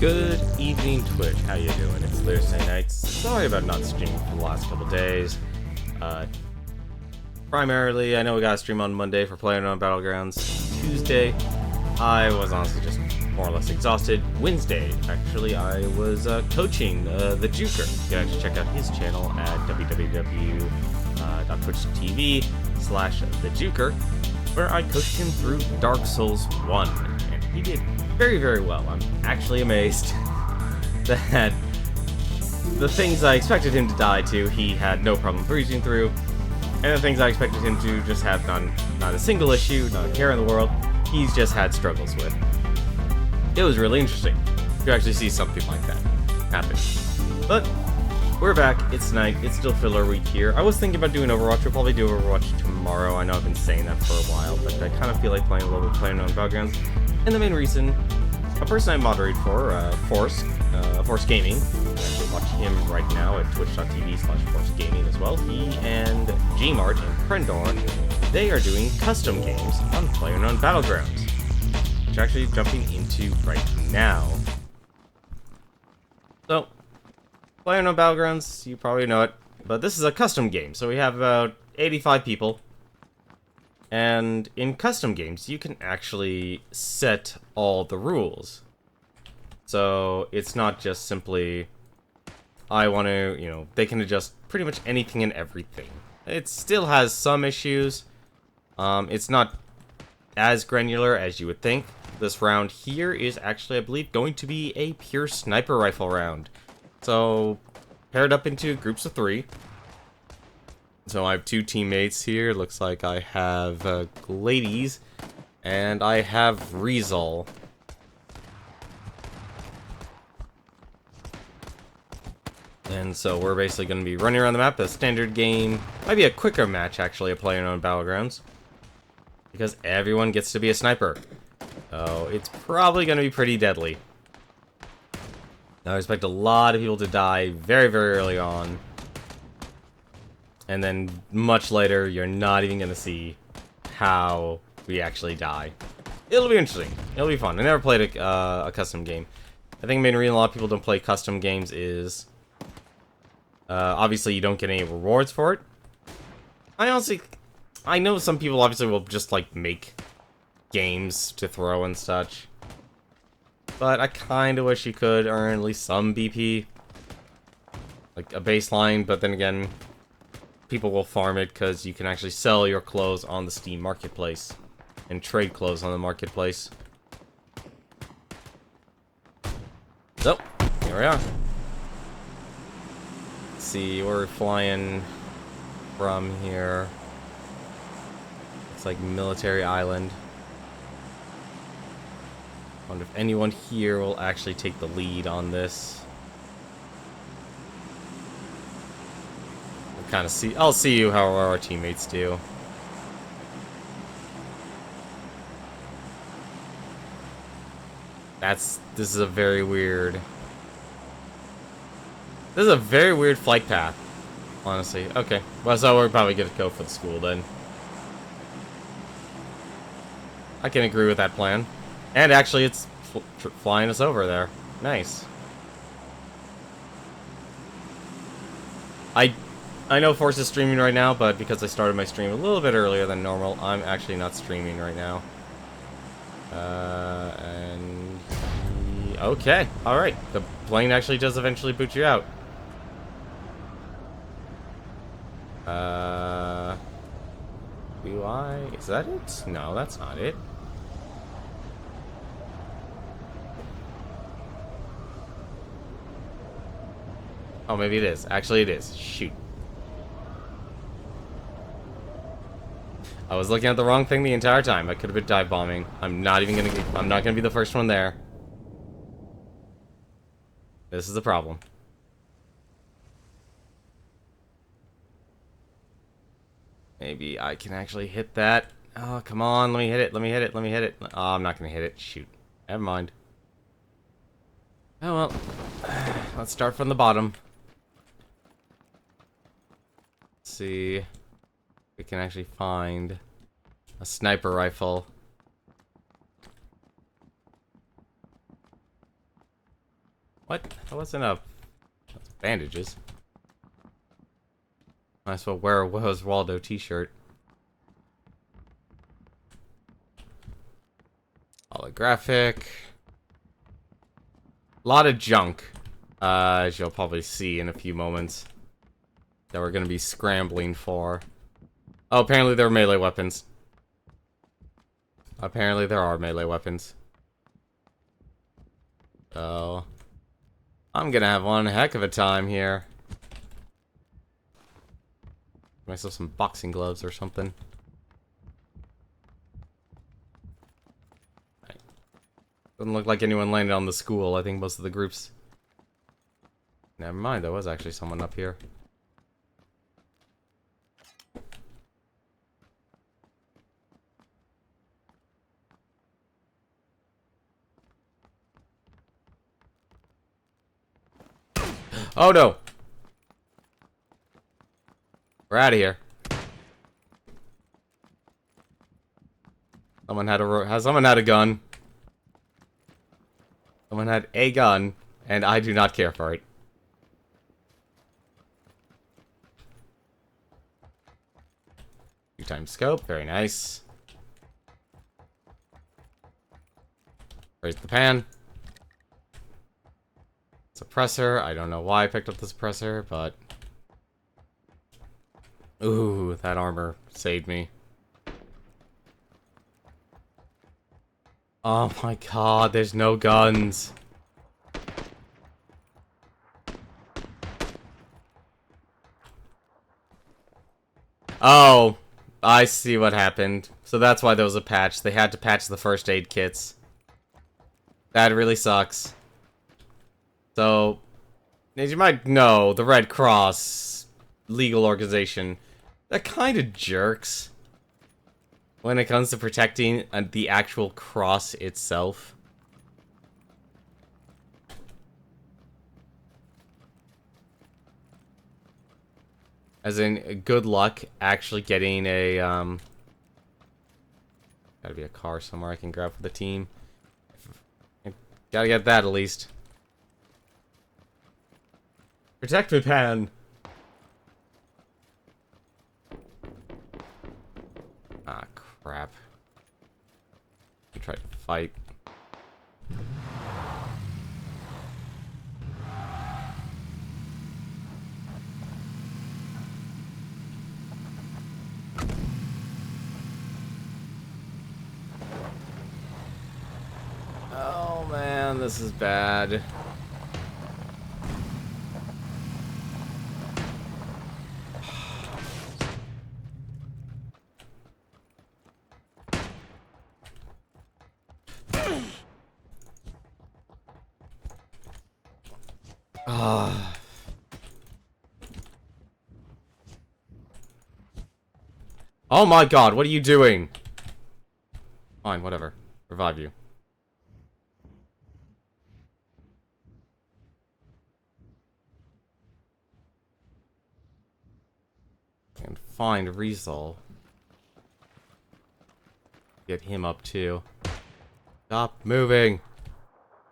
Good evening, Twitch. How you doing? It's Thursday nights. Sorry about not streaming for the last couple days. Primarily, I know we got to stream on Monday for PlayerUnknown's Battlegrounds. Tuesday, I was honestly just more or less exhausted. Wednesday, actually, I was coaching the Juker. You can actually check out his channel at www.twitch.tv/thejuker, where I coached him through Dark Souls 1, and he did very, very well. I'm actually amazed that the things I expected him to die to, he had no problem breezing through, and the things I expected him to just have not a single issue, not a care in the world, he's just had struggles with. It was really interesting to actually see something like that happen. But we're back, it's night, it's still filler week here. I was thinking about doing Overwatch. We'll probably do Overwatch tomorrow. I know I've been saying that for a while, but I kind of feel like playing a little bit PlayerUnknown's Battlegrounds. And the main reason, a person I moderate for, Force Gaming, you can watch him right now at twitch.tv/ForceGaming as well. He and Gmart and Prendor, they are doing custom games on PlayerUnknown's Battlegrounds, which we're actually jumping into right now. So, PlayerUnknown's Battlegrounds, you probably know it, but this is a custom game, so we have about 85 people. And in custom games, you can actually set all the rules. So it's not just simply, I want to, they can adjust pretty much anything and everything. It still has some issues. It's not as granular as you would think. This round here is actually, I believe, going to be a pure sniper rifle round. So, paired up into groups of 3. So I have 2 teammates here. Looks like I have Glades and I have Rezal. And so we're basically going to be running around the map. A standard game. Might be a quicker match, actually, of PlayerUnknown's Battlegrounds, because everyone gets to be a sniper. So it's probably going to be pretty deadly. Now I expect a lot of people to die very, very early on. And then much later, you're not even going to see how we actually die. It'll be interesting. It'll be fun. I never played a custom game. I think the main reason a lot of people don't play custom games is obviously you don't get any rewards for it. I know some people obviously will just like make games to throw and such, but I kind of wish you could earn at least some BP, like a baseline. But then again, people will farm it because you can actually sell your clothes on the Steam marketplace and trade clothes on the marketplace. So here we are. Let's see, we're flying from here. It's like Military Island. I wonder if anyone here will actually take the lead on this. Kind of see. I'll see you how our teammates do. This is a very weird. This is a very weird flight path, honestly. Okay, well, so we're probably gonna go for the school then. I can agree with that plan. And actually, it's flying us over there. Nice. I know Force is streaming right now, but because I started my stream a little bit earlier than normal, I'm actually not streaming right now. Okay, alright. The plane actually does eventually boot you out. Is that it? No, that's not it. Oh, maybe it is. Actually, it is. Shoot. I was looking at the wrong thing the entire time. I could have been dive bombing. I'm not gonna be the first one there. This is the problem. Maybe I can actually hit that. Oh, come on. Let me hit it. Let me hit it. Let me hit it. Oh, I'm not gonna hit it. Shoot. Never mind. Oh, well. Let's start from the bottom. Let's see if we can actually find a sniper rifle. What? That wasn't a... That's bandages. Might as well wear a Where's Waldo t-shirt. Holographic. A lot of junk. As you'll probably see in a few moments. That we're going to be scrambling for. Oh, apparently there are melee weapons. Apparently there are melee weapons. So... I'm gonna have one heck of a time here. Get myself some boxing gloves or something. Right. Doesn't look like anyone landed on the school. I think most of the groups... Never mind, there was actually someone up here. Oh no! We're out of here. Someone had a gun. Someone had a gun, and I do not care for it. Two-time scope, very nice. Raise the pan. Suppressor. I don't know why I picked up the suppressor, but... Ooh, that armor saved me. Oh my god, there's no guns. Oh, I see what happened. So that's why there was a patch. They had to patch the first aid kits. That really sucks. So, as you might know, the Red Cross legal organization, they're kind of jerks when it comes to protecting the actual cross itself. As in, good luck actually getting a, gotta be a car somewhere I can grab for the team. Gotta get that at least. Protect me, Pan! Ah, crap. I tried to fight. Oh man, this is bad. Oh my god, what are you doing? Fine, whatever. Revive you. And find Riesel. Get him up too. Stop moving.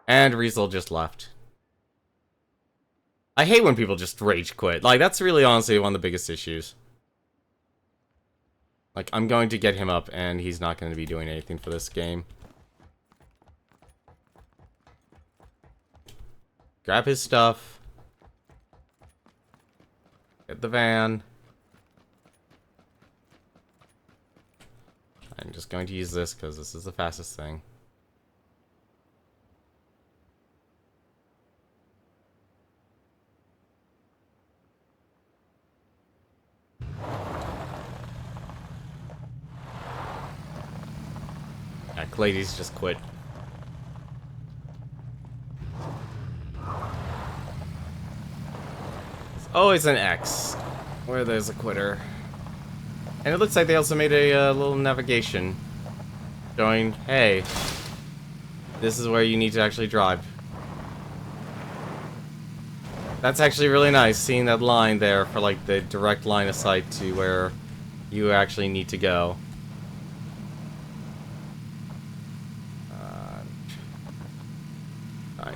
And Riesel just left. I hate when people just rage quit. Like, that's really honestly one of the biggest issues. Like, I'm going to get him up, and he's not going to be doing anything for this game. Grab his stuff. Get the van. I'm just going to use this, because this is the fastest thing. Ladies just quit. It's always an X where there's a quitter. And it looks like they also made a little navigation showing, hey, this is where you need to actually drive. That's actually really nice, seeing that line there for like the direct line of sight to where you actually need to go.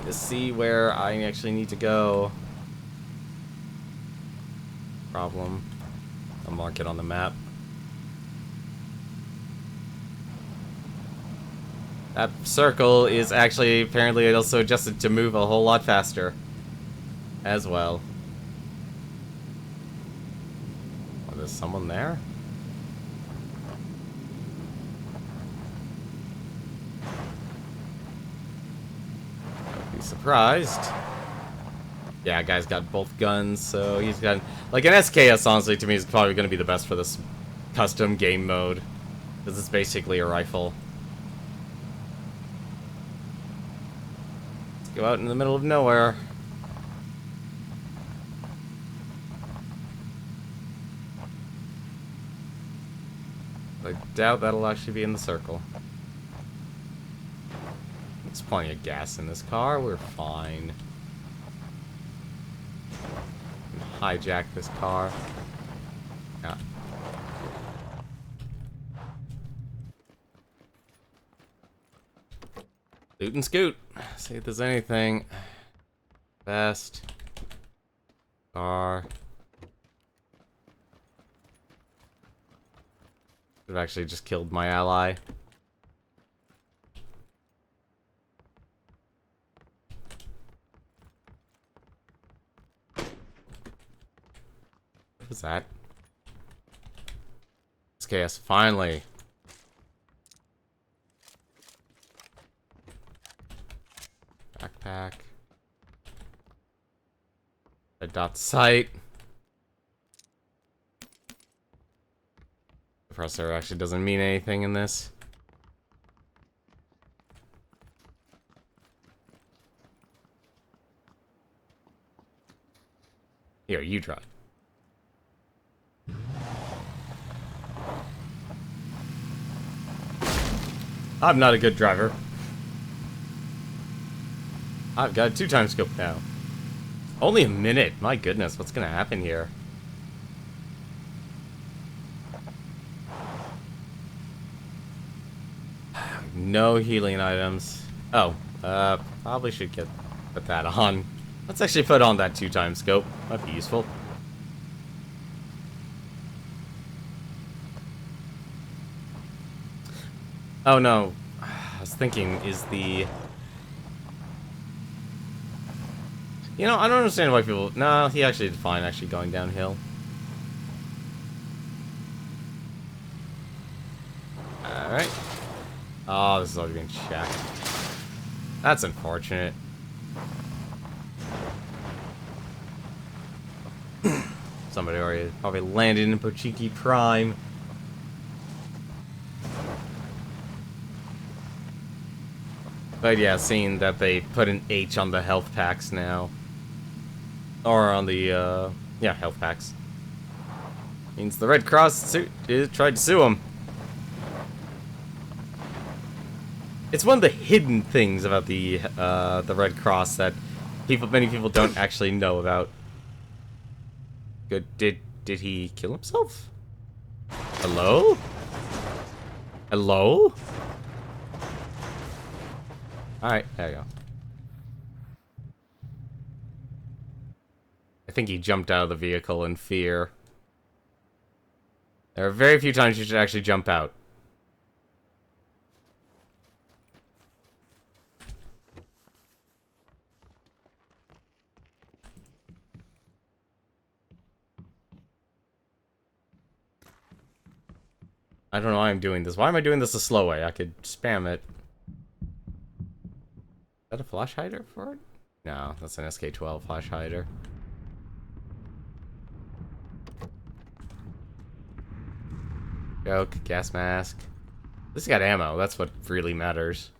to see where I actually need to go. Problem. I'll mark it on the map. That circle is actually apparently also adjusted to move a whole lot faster as well. Oh, there's someone there? I'd be surprised. Yeah, guy's got both guns, so he's got... Like, an SKS, honestly, to me, is probably going to be the best for this custom game mode. Because it's basically a rifle. Let's go out in the middle of nowhere. I doubt that'll actually be in the circle. There's plenty of gas in this car. We're fine. Hijack this car. Yeah. Loot and scoot. See if there's anything. Vest. Car. I've actually just killed my ally. What was that? SKS, finally. Backpack. Red dot sight. Suppressor actually doesn't mean anything in this. Here, you drive. I'm not a good driver. I've got a 2-time scope now. Only a minute. My goodness, what's gonna happen here? No healing items. Oh, probably should put that on. Let's actually put on that 2-time scope. That'd be useful. Oh no. I was thinking, is the... You know, I don't understand why people... No, he actually did fine, actually, going downhill. Alright. Oh, this is already being checked. That's unfortunate. Somebody already probably landed in Pochiki Prime. But yeah, seeing that they put an H on the health packs now. Or on the, yeah, health packs. Means the Red Cross tried to sue him. It's one of the hidden things about the Red Cross that many people don't actually know about. Good. Did he kill himself? Hello? Hello? Alright, there you go. I think he jumped out of the vehicle in fear. There are very few times you should actually jump out. I don't know why I'm doing this. Why am I doing this the slow way? I could spam it. Is that a flash hider for it? No, that's an SK-12 flash hider. Joke, gas mask. This got ammo. That's what really matters.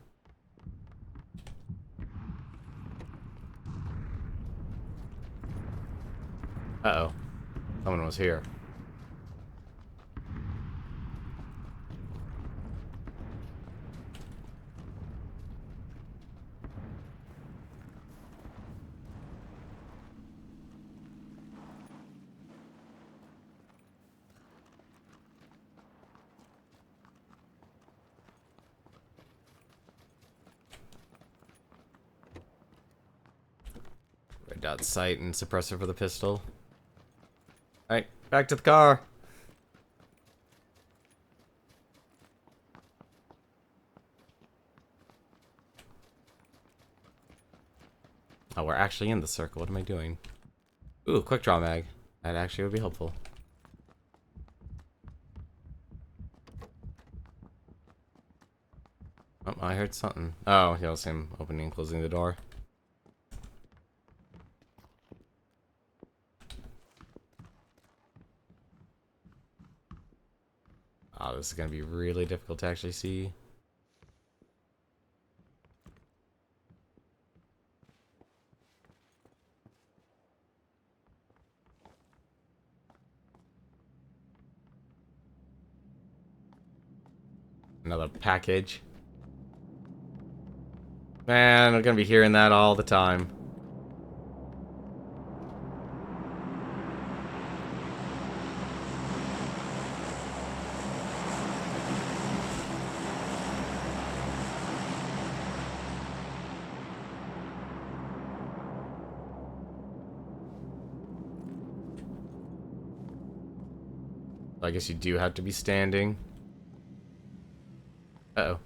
Uh-oh. Someone was here. dot sight and suppressor for the pistol. Alright, back to the car. Oh, we're actually in the circle. What am I doing? Ooh, quick draw mag. That actually would be helpful. Oh, I heard something. Oh, yeah, it was him opening and closing the door. Oh, this is gonna be really difficult to actually see. Another package. Man, I'm gonna be hearing that all the time. I guess you do have to be standing. Uh-oh.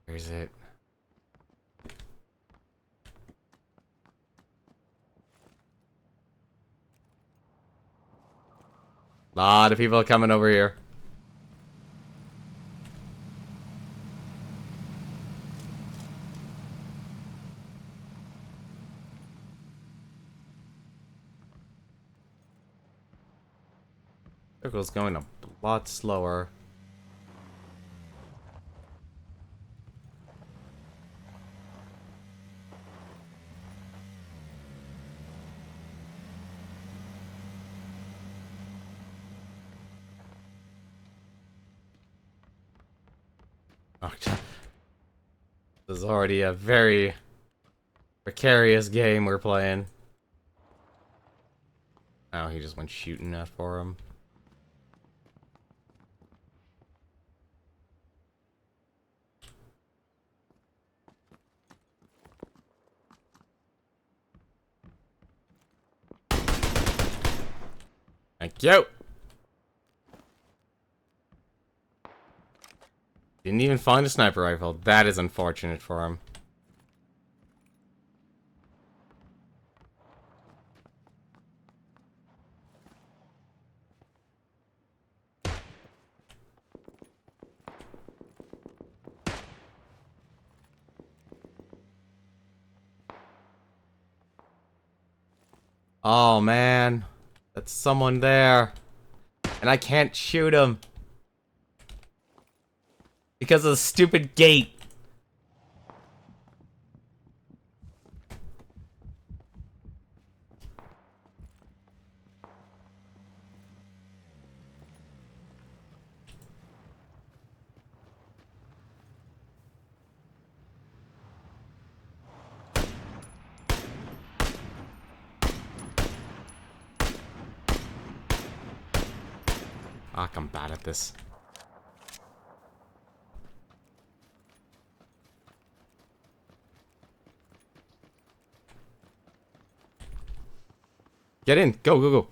Where is it? Lot of people are coming over here. Circle's going a lot slower. Oh, this is already a very precarious game we're playing. Oh, he just went shooting at for him. Thank you. Didn't even find a sniper rifle. That is unfortunate for him. Oh man, that's someone there. And I can't shoot him. Because of the stupid gate. I'm bad at this. Get in. Go, go, go.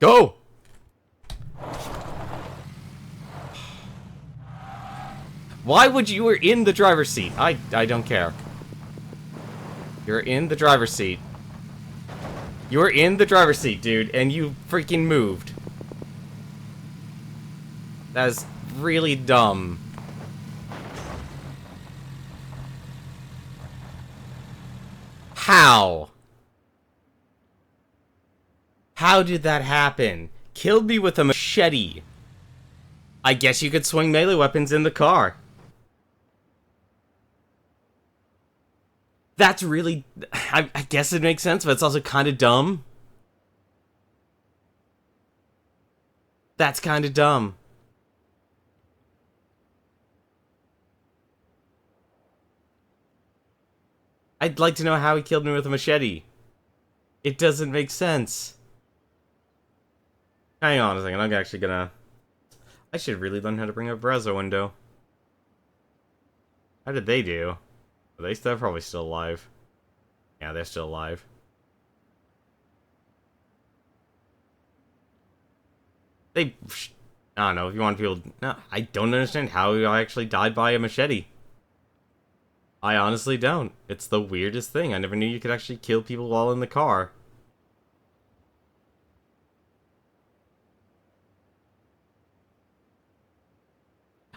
Go! Why would you were in the driver's seat? I don't care. You're in the driver's seat. You were in the driver's seat, dude, and you freaking moved. That is really dumb. How? How did that happen? Killed me with a machete. I guess you could swing melee weapons in the car. That's really... I guess it makes sense, but it's also kind of dumb. That's kind of dumb. I'd like to know how he killed me with a machete. It doesn't make sense. Hang on a second, I'm actually gonna... I should really learn how to bring up a browser window. How did they do? They're probably still alive. Yeah, they're still alive. I don't know, if you want people... No, I don't understand how I actually died by a machete. I honestly don't. It's the weirdest thing. I never knew you could actually kill people while in the car.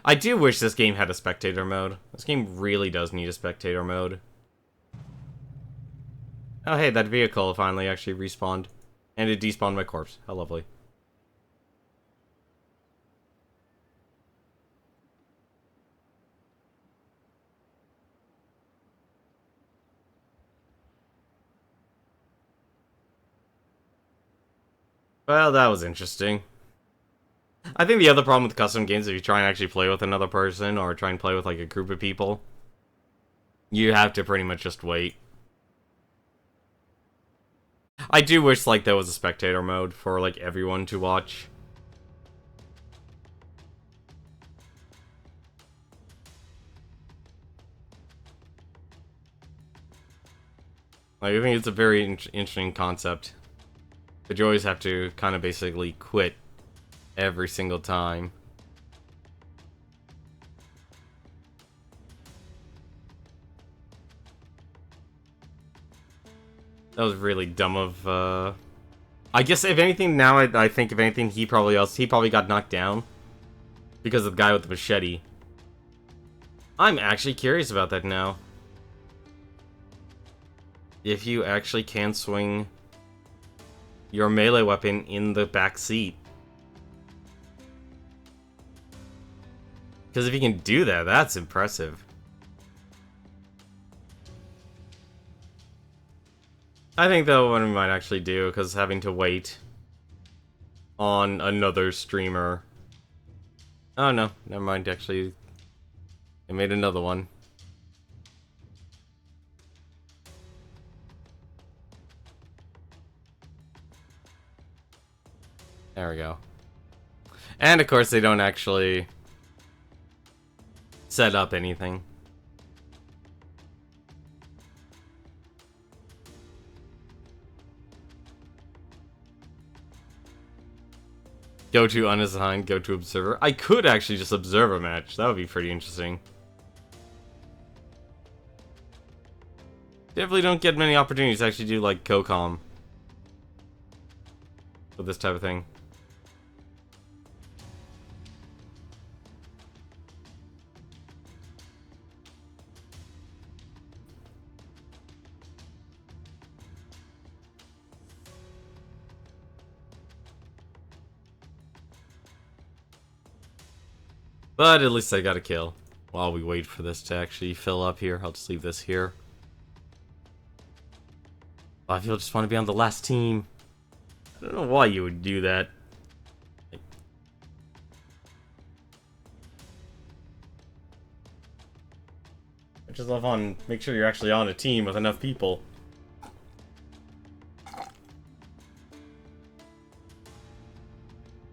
I do wish this game had a spectator mode. This game really does need a spectator mode. Oh hey, that vehicle finally actually respawned. And it despawned my corpse. How lovely. Well, that was interesting. I think the other problem with custom games, if you try and actually play with another person, or try and play with, like, a group of people, you have to pretty much just wait. I do wish, like, there was a spectator mode for, like, everyone to watch. Like, I think it's a very interesting concept. But you always have to kind of basically quit every single time. That was really dumb of, I guess if anything, now I think if anything, he probably got knocked down. Because of the guy with the machete. I'm actually curious about that now. If you actually can swing your melee weapon in the back seat. Because if you can do that, that's impressive. I think though what we might actually do, because having to wait on another streamer. Oh no, never mind, actually. I made another one. There we go. And of course they don't actually set up anything. Go to unassigned, go to observer. I could actually just observe a match. That would be pretty interesting. Definitely don't get many opportunities to actually do like co-com with this type of thing. But at least I got a kill. While we wait for this to actually fill up here, I'll just leave this here. A lot of people just want to be on the last team. I don't know why you would do that. I just love on, make sure you're actually on a team with enough people.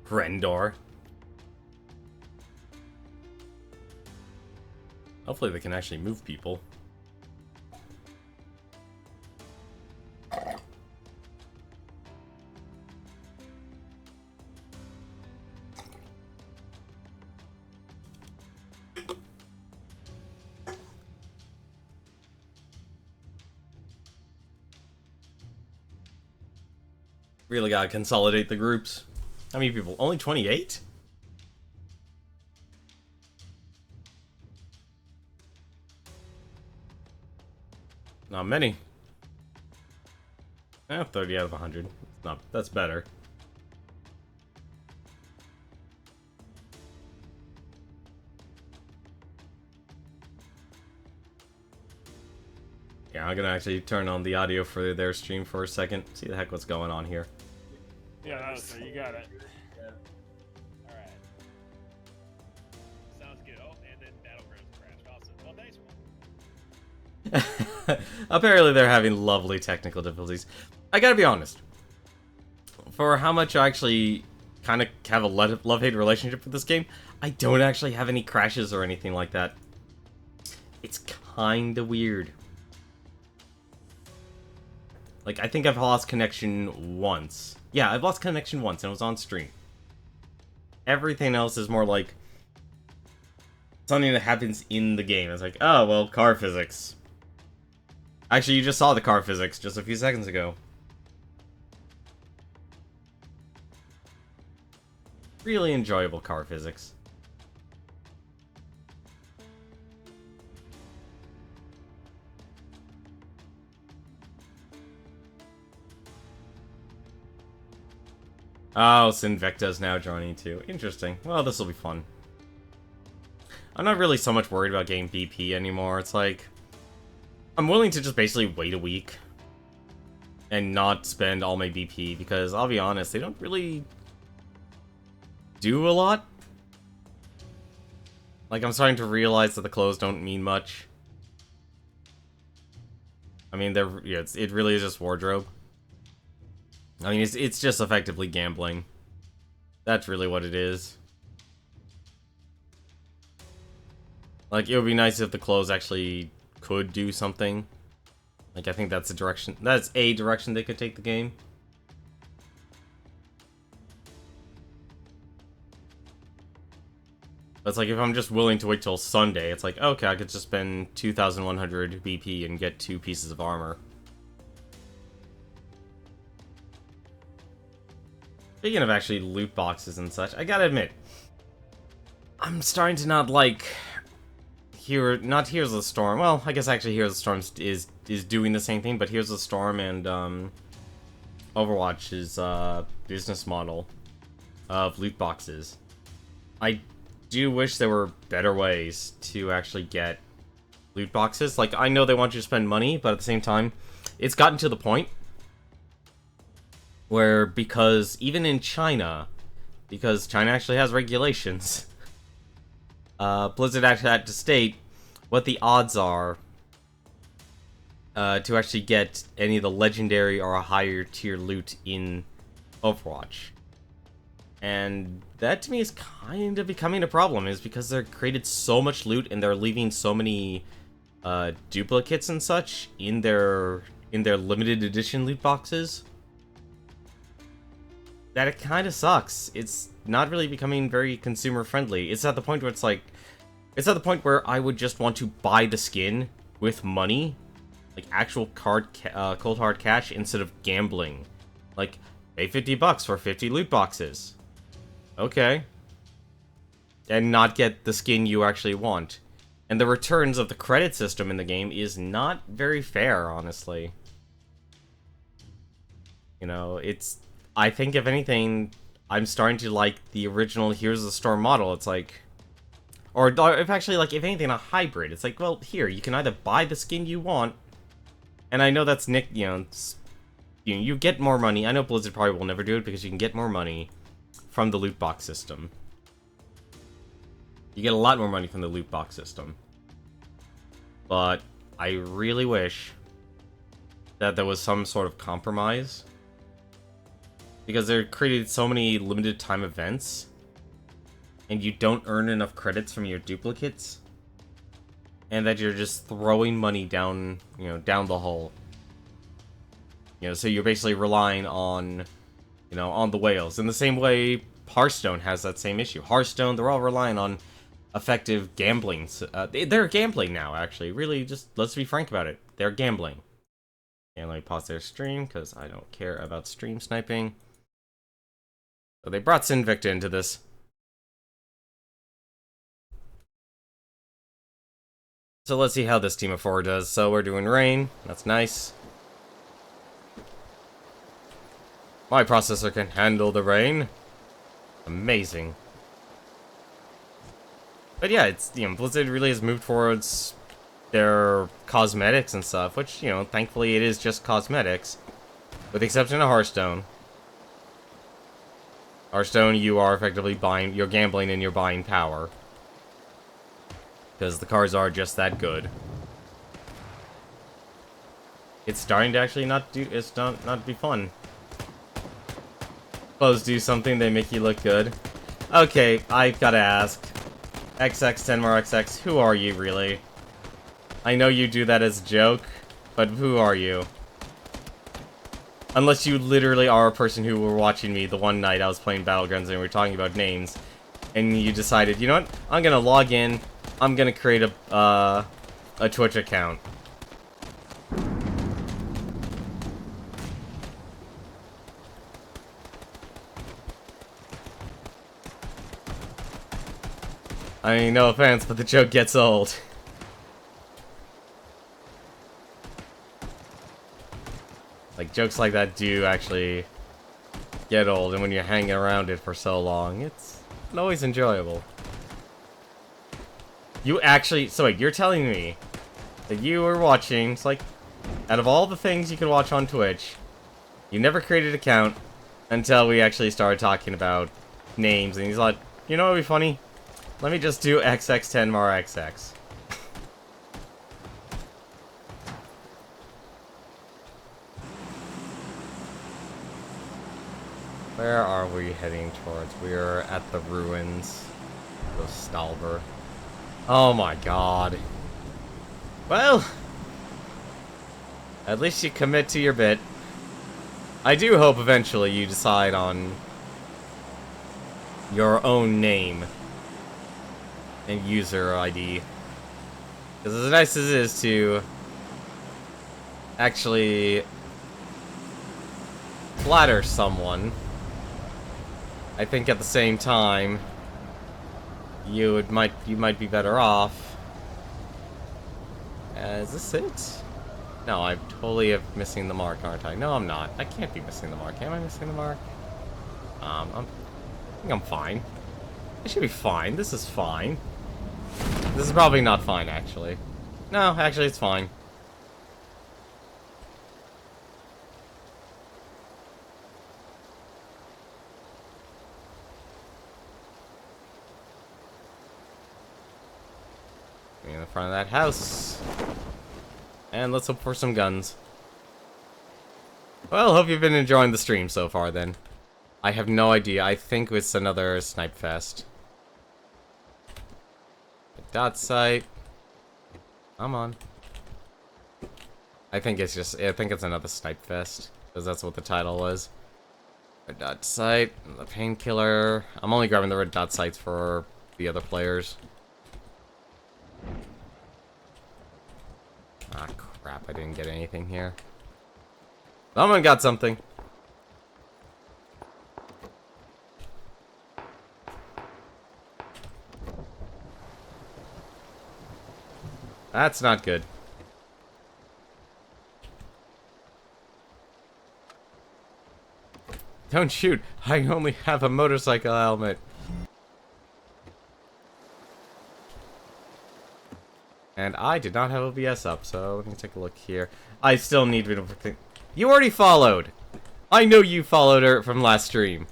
Rendor. Hopefully they can actually move people. Really gotta consolidate the groups. How many people? Only 28? Not many. 30 out of 100. That's better. Yeah, I'm gonna actually turn on the audio for their stream for a second. See the heck what's going on here. Yeah, so you got it. Alright. Sounds good. Oh, and then Battlegrounds crashed. Awesome. Well, thanks. Apparently they're having lovely technical difficulties. I gotta be honest. For how much I actually kind of have a love-hate relationship with this game, I don't actually have any crashes or anything like that. it's kinda weird. Like, I think I've lost connection once. Yeah, I've lost connection once, and it was on stream. Everything else is more like something that happens in the game. It's like, oh, well, car physics. Actually, you just saw the car physics just a few seconds ago. Really enjoyable car physics. Oh, Sinvecta's now joining too. Interesting. Well, this will be fun. I'm not really so much worried about getting BP anymore. It's like, I'm willing to just basically wait a week and not spend all my BP, because I'll be honest, they don't really do a lot. Like, I'm starting to realize that the clothes don't mean much. I mean, it really is just wardrobe. I mean, it's just effectively gambling. That's really what it is. Like, it would be nice if the clothes actually could do something. Like, I think that's a direction they could take the game. But it's like, if I'm just willing to wait till Sunday, it's like, okay, I could just spend 2,100 BP and get 2 pieces of armor. Speaking of actually loot boxes and such, I gotta admit, I'm starting to not like not Heroes of the Storm. Well, I guess actually Heroes of the Storm is doing the same thing, but Heroes of the Storm and Overwatch's business model of loot boxes. I do wish there were better ways to actually get loot boxes. Like, I know they want you to spend money, but at the same time, it's gotten to the point where, because even in China, because China actually has regulations, Blizzard actually had to state what the odds are to actually get any of the legendary or higher tier loot in Overwatch. And that to me is kind of becoming a problem, is because they're created so much loot and they're leaving so many duplicates and such in their limited edition loot boxes that it kind of sucks. It's not really becoming very consumer friendly. It's at the point where it's at the point where I would just want to buy the skin with money, like actual cold hard cash, instead of gambling. Like, pay $50 for 50 loot boxes. Okay. And not get the skin you actually want. And the returns of the credit system in the game is not very fair, honestly. You know, I think, if anything, I'm starting to like the original Heroes of the Storm model. It's like, or if actually, like, if anything, a hybrid. It's like, well, here, you can either buy the skin you want, and I know that's you get more money. I know Blizzard probably will never do it, because you can get more money from the loot box system. You get a lot more money from the loot box system. But I really wish that there was some sort of compromise, because they're created so many limited time events, and you don't earn enough credits from your duplicates, and that you're just throwing money down, down the hole. So you're basically relying on, on the whales. In the same way Hearthstone has that same issue. Hearthstone, they're all relying on effective gambling. They're gambling now, actually. Really, just let's be frank about it. They're gambling. And let me pause their stream, because I don't care about stream sniping. So they brought Sinvicta into this. So let's see how this team of 4 does. So we're doing rain. That's nice. My processor can handle the rain. Amazing. But yeah, it's, Blizzard really has moved towards their cosmetics and stuff, which, thankfully it is just cosmetics. With the exception of Hearthstone. Hearthstone, you are effectively you're gambling and you're buying power. Because the cards are just that good. It's starting to actually not be fun. Clothes do something, they make you look good. Okay, I gotta ask. XX, Tenmar XX, who are you really? I know you do that as a joke, but who are you? Unless you literally are a person who were watching me the one night I was playing Battlegrounds and we were talking about names, and you decided, you know what, I'm gonna log in, I'm gonna create a Twitch account. I mean, no offense, but the joke gets old. Like, jokes like that do actually get old, and when you're hanging around it for so long, it's always enjoyable. You actually... So wait, you're telling me that you were watching... It's like, out of all the things you can watch on Twitch, you never created an account until we actually started talking about names, and he's like, you know what would be funny? Let me just do XX Tenmar XX. Where are we heading towards? We're at the ruins of Stalber. Oh my god. Well, at least you commit to your bit. I do hope eventually you decide on your own name and user ID. Because as nice as it is to actually flatter someone, I think at the same time you might be better off. Is this it? No, I'm totally missing the mark, aren't I? No, I'm not. I can't be missing the mark. Am I missing the mark? I think I'm fine. I should be fine. This is fine. This is probably not fine, actually. No, actually, it's fine. In the front of that house. And let's hope for some guns. Well, hope you've been enjoying the stream so far, then. I have no idea. I think it's another snipe fest. Dot site. Come on. I think it's another snipe fest, because that's what the title was. Red dot site, the painkiller. I'm only grabbing the red dot sites for the other players. Ah, crap, I didn't get anything here. Someone got something. That's not good. Don't shoot. I only have a motorcycle helmet. And I did not have OBS up, so let me take a look here. I still need to... You already followed! I know you followed her from last stream.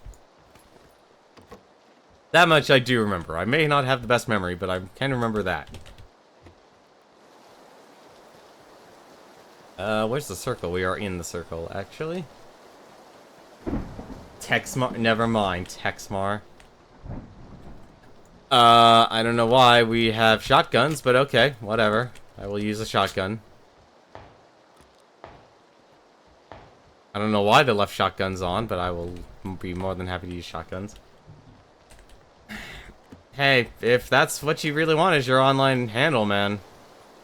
That much I do remember. I may not have the best memory, but I can remember that. Where's the circle? We are in the circle, actually. Tenmar, never mind, Tenmar. I don't know why we have shotguns, but okay, whatever. I will use a shotgun. I don't know why they left shotguns on, but I will be more than happy to use shotguns. Hey, if that's what you really want as your online handle, man,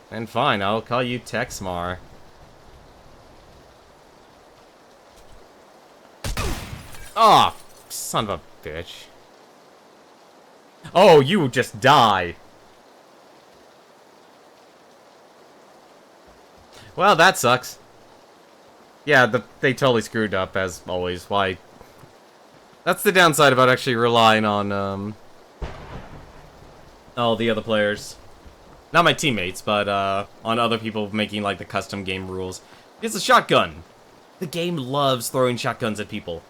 then fine, I'll call you Tenmar. Oh, son of a bitch. Oh, you just die. Well, that sucks. Yeah, they totally screwed up, as always. Why? That's the downside about actually relying on, all the other players. Not my teammates, but, on other people making, like, the custom game rules. It's a shotgun. The game loves throwing shotguns at people.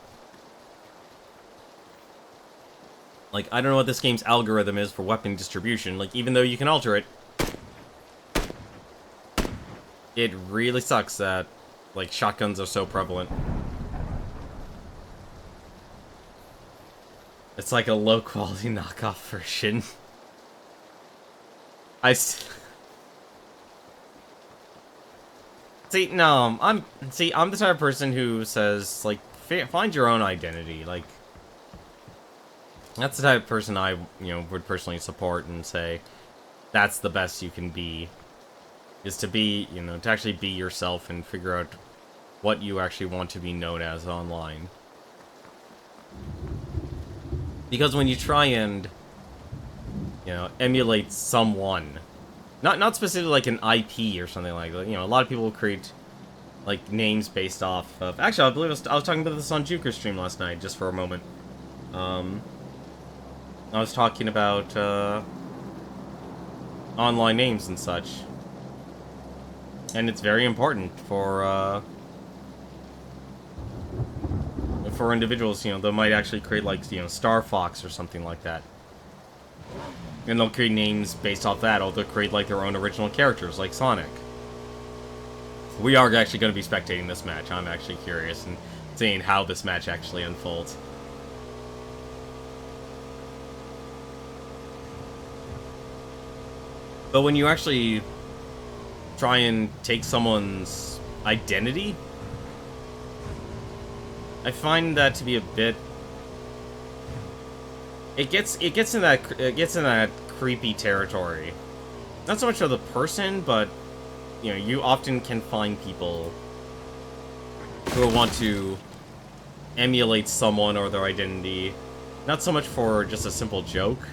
Like, I don't know what this game's algorithm is for weapon distribution. Like, even though you can alter it, it really sucks that, like, shotguns are so prevalent. It's like a low-quality knockoff version. See, no, I'm the type of person who says, like, find your own identity. Like, that's the type of person I, would personally support and say, that's the best you can be. Is to be, to actually be yourself and figure out what you actually want to be known as online. Because when you try and, emulate someone, not specifically like an IP or something like that. A lot of people will create like names based off of. Actually, I believe I was talking about this on Juker's stream last night, just for a moment. I was talking about online names and such, and it's very important for individuals. They might actually create like Star Fox or something like that. And they'll create names based off that, or they'll create, like, their own original characters, like Sonic. We are actually going to be spectating this match. I'm actually curious and seeing how this match actually unfolds. But when you actually try and take someone's identity, I find that to be a bit... It gets in that creepy territory. Not so much of the person, but you often can find people who want to emulate someone or their identity, not so much for just a simple joke.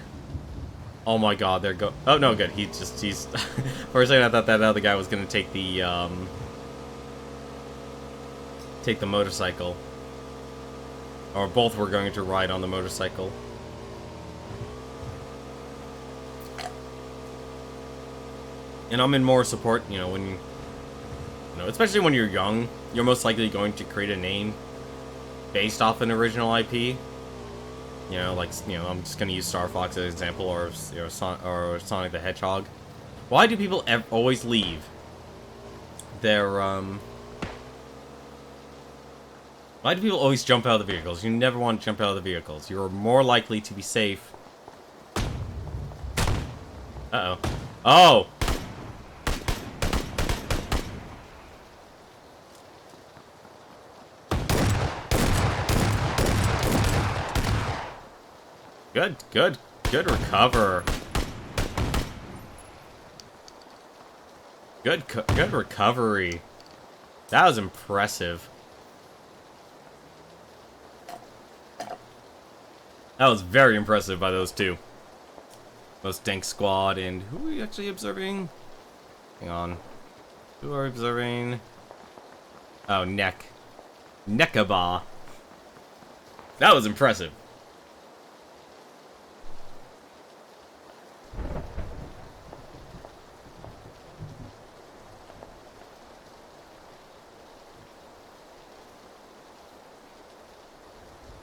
Oh my god, they're oh no, good. He's for a second I thought that other guy was gonna take the motorcycle, or both were going to ride on the motorcycle. And I'm in more support, when especially when you're young, you're most likely going to create a name based off an original IP. I'm just gonna use Star Fox as an example, or Sonic the Hedgehog. Why do people always leave their Why do people always jump out of the vehicles? You never want to jump out of the vehicles. You're more likely to be safe. Uh-oh. Oh! Good recover. Good recovery. That was impressive. That was very impressive by those two. Those Dank Squad, and who are we actually observing? Hang on. Who are we observing? Oh, Nekaba. That was impressive.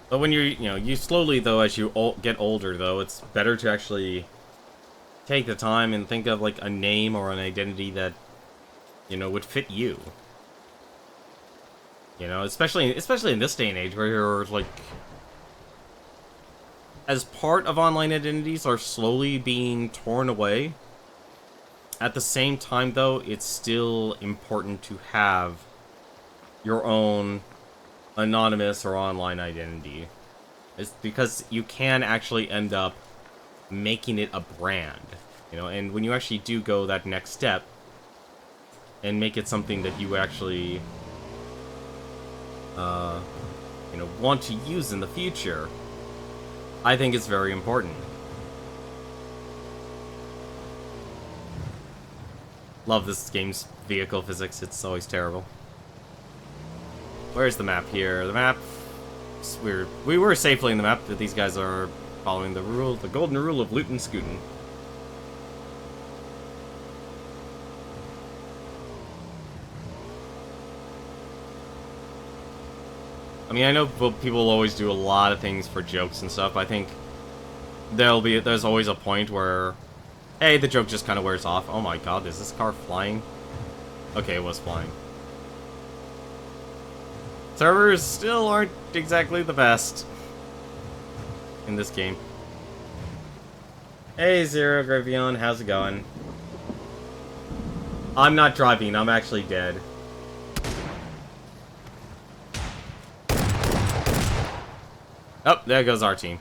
But when you slowly, though, as you get older, though, it's better to actually take the time and think of, like, a name or an identity that, would fit you. Especially in this day and age where you're, like, as part of online identities are slowly being torn away. At the same time, though, it's still important to have your own anonymous or online identity. It's because you can actually end up making it a brand, and when you actually do go that next step and make it something that you actually want to use in the future, I think it's very important. Love this game's vehicle physics, it's always terrible. Where's the map here? The map... We were safely in the map, but these guys are following the golden rule of loot and scooting. I mean, I know people will always do a lot of things for jokes and stuff, but I think there's always a point where, hey, the joke just kind of wears off. Oh my god, is this car flying? Okay, it was flying. Servers still aren't exactly the best in this game. Hey, Zero Gravion, how's it going? I'm not driving, I'm actually dead. Oh, there goes our team.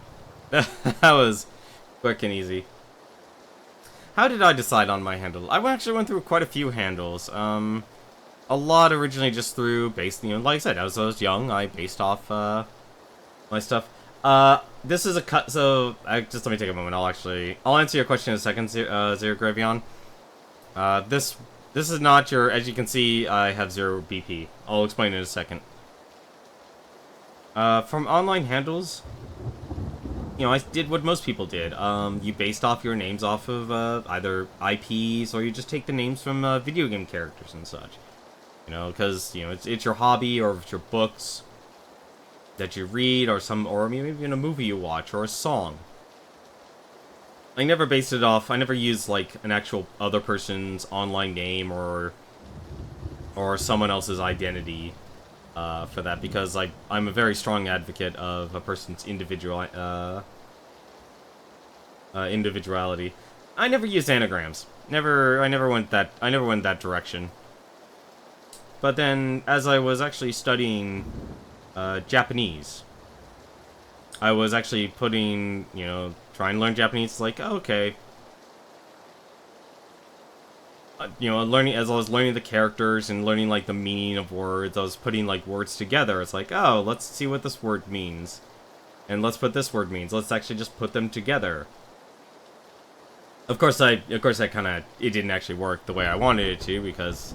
That was quick and easy. How did I decide on my handle? I actually went through quite a few handles. A lot originally just through based, you know, like I said, as I was young, I based off my stuff. This is a cut, so just let me take a moment. I'll answer your question in a second, Zero Gravion. This is not your, as you can see, I have 0 BP. I'll explain in a second. From online handles, you know, I did what most people did. You based off your names off of either IPs, or you just take the names from video game characters and such. You know, because, you know, it's your hobby, or it's your books that you read, or maybe even a movie you watch, or a song. I never based it off, I never used, like, an actual other person's online name, or someone else's identity for that, because, like, I'm a very strong advocate of a person's individuality. I never used anagrams. I never went that direction. But then, as I was actually studying Japanese, I was actually trying to learn Japanese, like, oh, okay. Learning, as I was learning the characters and learning, like, the meaning of words, I was putting, like, words together. It's like, oh, let's see what this word means. And let's put this word means. Let's actually just put them together. Of course, it didn't actually work the way I wanted it to, because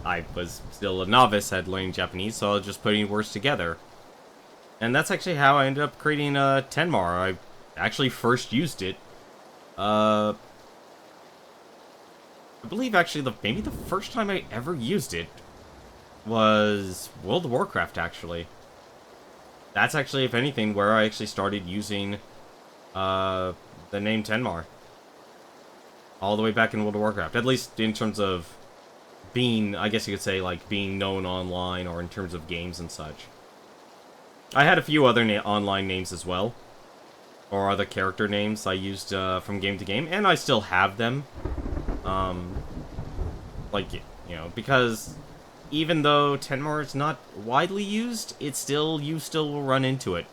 I was still a novice at learning Japanese, so I was just putting words together. And that's actually how I ended up creating Tenmar. I actually first used it. I believe actually maybe the first time I ever used it was World of Warcraft, actually. That's actually, if anything, where I actually started using the name Tenmar. All the way back in World of Warcraft. At least in terms of being, I guess you could say, like, being known online, or in terms of games and such. I had a few other online names as well, or other character names I used from game to game, and I still have them. Like, you know, because even though Tenmar is not widely used, you still will run into it.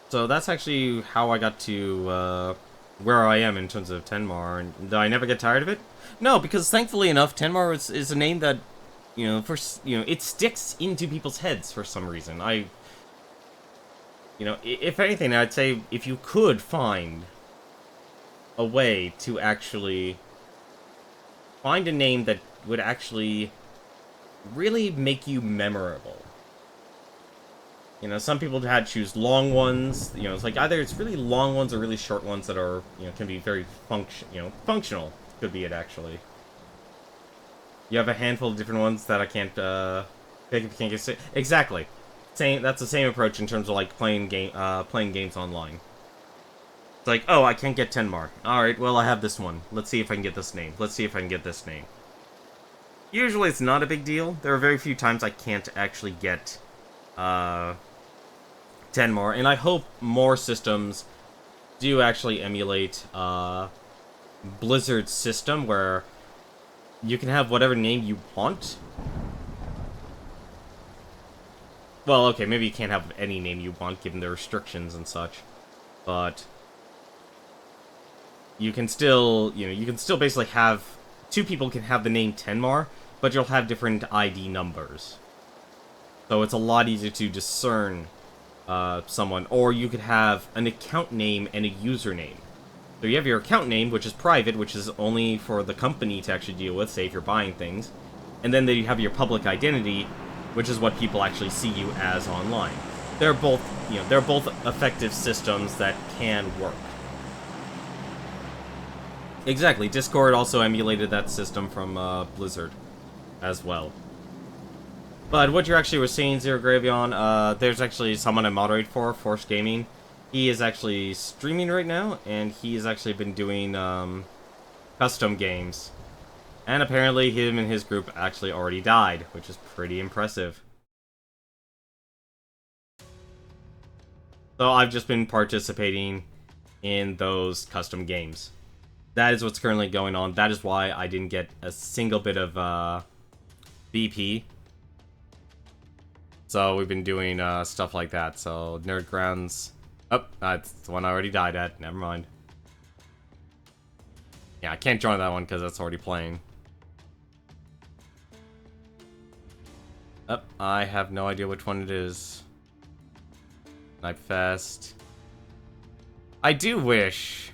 So that's actually how I got to where I am in terms of Tenmar. And did I never get tired of it? No, because thankfully enough, Tenmar is a name that, it sticks into people's heads for some reason. If anything, I'd say if you could find a way to actually find a name that would actually really make you memorable. Some people had to choose long ones. It's like either it's really long ones or really short ones that are, can be very functional. Could be it, actually. You have a handful of different ones that I can't pick if you can't get exactly. That's the same approach in terms of, like, playing games online. It's like, oh, I can't get Tenmar. Alright, well, I have this one. Let's see if I can get this name. Let's see if I can get this name. Usually it's not a big deal. There are very few times I can't actually get Tenmar, and I hope more systems do actually emulate Blizzard's system, where you can have whatever name you want. Well, okay, maybe you can't have any name you want, given the restrictions and such, but you can still, basically have two people can have the name Tenmar, but you'll have different ID numbers. So it's a lot easier to discern someone. Or you could have an account name and a username. So you have your account name, which is private, which is only for the company to actually deal with, say if you're buying things. And then you have your public identity, which is what people actually see you as online. They're both effective systems that can work. Exactly. Discord also emulated that system from Blizzard as well. But what you actually were seeing, Zero Gravion, there's actually someone I moderate for, Force Gaming. He is actually streaming right now, and he's actually been doing custom games. And apparently him and his group actually already died, which is pretty impressive. So I've just been participating in those custom games. That is what's currently going on. That is why I didn't get a single bit of BP. So we've been doing stuff like that. So Nerdgrounds. Oh, that's the one I already died at. Never mind. Yeah, I can't join that one because that's already playing. Oh, I have no idea which one it is. Nightfest. I do wish,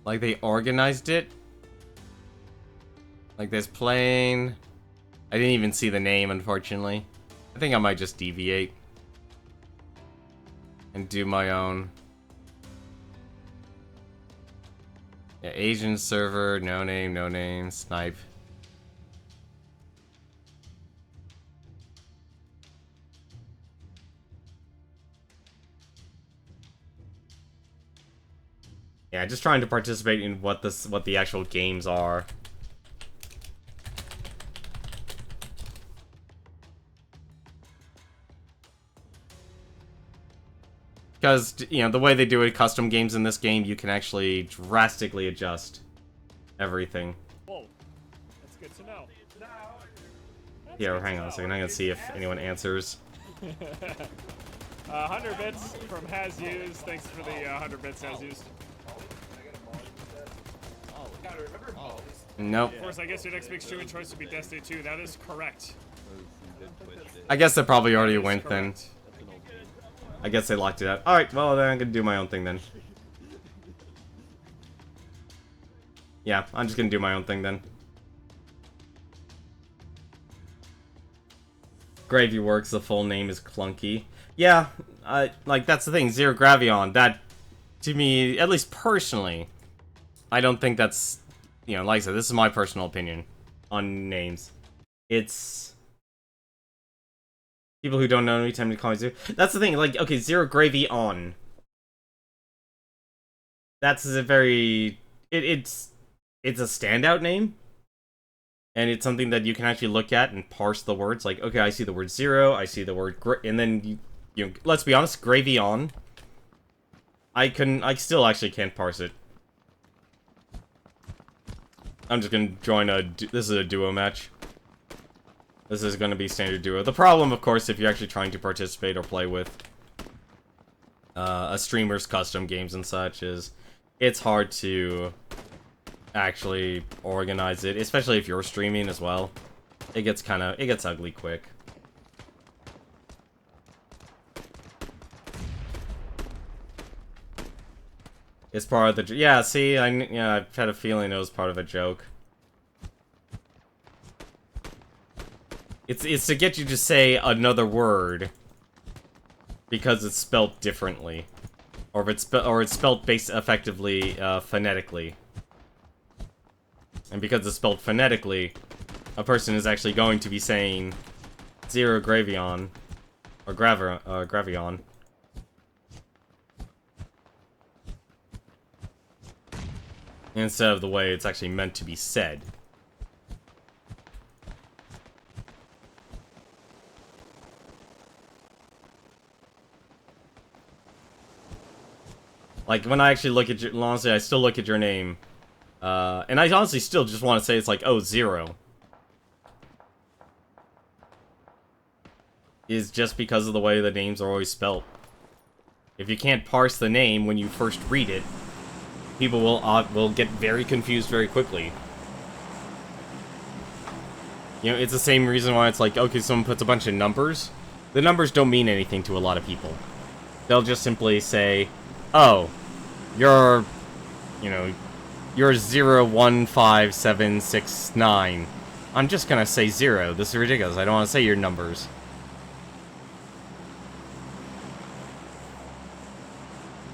like, they organized it. Like, there's playing. I didn't even see the name, unfortunately. I think I might just deviate and do my own. Yeah, Asian server, no name, snipe. Yeah, just trying to participate in what the actual games are. Because, you know, the way they do it, custom games in this game, you can actually drastically adjust everything. Whoa. That's good to know. Yeah, hang on a second. I'm gonna see if anyone answers. 100 bits from Has Used. Thanks for the 100 bits, Has Used. Nope. Of course, I guess your next big streaming choice would be Destiny 2. That is correct. I guess that probably already went then. I guess they locked it out. Alright, well then I'm gonna do my own thing then. Yeah, I'm just gonna do my own thing then. Gravy works, the full name is clunky. Yeah, like that's the thing, Zero Gravion, that, to me, at least personally, I don't think that's, you know, like I said, this is my personal opinion on names. It's... People who don't know me tend to call me Zero. That's the thing, like, okay, Zero Gravy On. That's a very... It's a standout name. And it's something that you can actually look at and parse the words. Like, okay, I see the word zero, I see the word and then, you know, let's be honest, Gravy On. I still actually can't parse it. I'm just gonna join this is a duo match. This is going to be standard duo. The problem, of course, if you're actually trying to participate or play with a streamer's custom games and such, is it's hard to actually organize it, especially if you're streaming as well. It gets ugly quick. It's part of the... Yeah, see, I've had a feeling it was part of a joke. It's to get you to say another word because it's spelt differently, or if it's spelt effectively phonetically. And because it's spelled phonetically, a person is actually going to be saying Zero Gravion or Gravion. Instead of the way it's actually meant to be said. Like, when I actually look at your... Honestly, I still look at your name. And I honestly still just want to say it's like, oh, Zero. Is just because of the way the names are always spelt. If you can't parse the name when you first read it, people will get very confused very quickly. You know, it's the same reason why it's like, okay, someone puts a bunch of numbers. The numbers don't mean anything to a lot of people. They'll just simply say... Oh, you're 015769. I'm just gonna say 0. This is ridiculous. I don't want to say your numbers.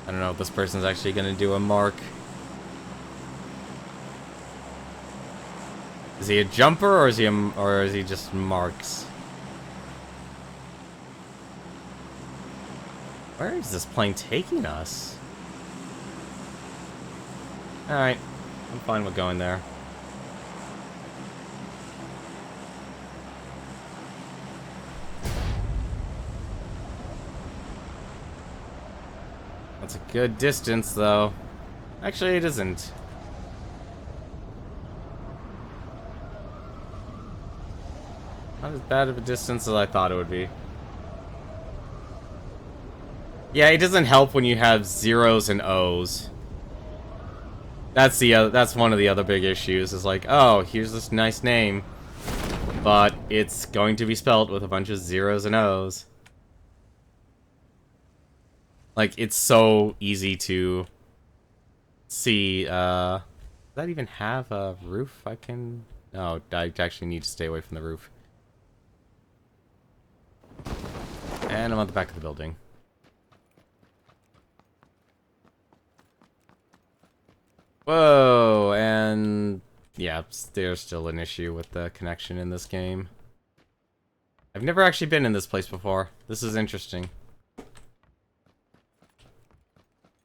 I don't know if this person's actually gonna do a mark. Is he a jumper or is he just marks? Where is this plane taking us? Alright, I'm fine with going there. That's a good distance, though. Actually, it isn't. Not as bad of a distance as I thought it would be. Yeah, it doesn't help when you have zeros and O's. That's one of the other big issues, is like, oh, here's this nice name, but it's going to be spelled with a bunch of zeros and O's. Like, it's so easy to see, does that even have a roof I can... No, I actually need to stay away from the roof. And I'm on the back of the building. Whoa, and... yeah, there's still an issue with the connection in this game. I've never actually been in this place before. This is interesting.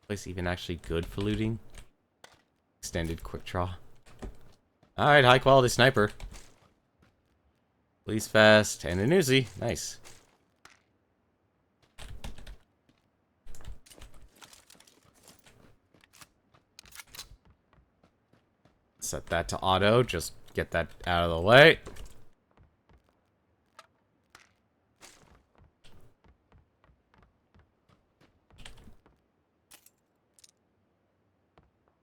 Place even actually good for looting? Extended quick draw. Alright, high quality sniper. Police vest and a Uzi. Nice. Set that to auto, just get that out of the way.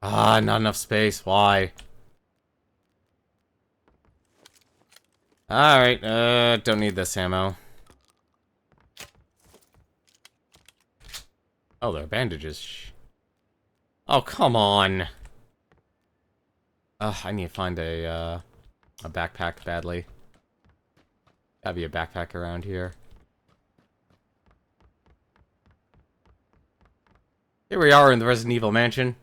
Ah, not enough space. Why? Alright, don't need this ammo. Oh, there are bandages. Oh, come on. I need to find a backpack badly. Gotta be a backpack around here. Here we are in the Resident Evil mansion.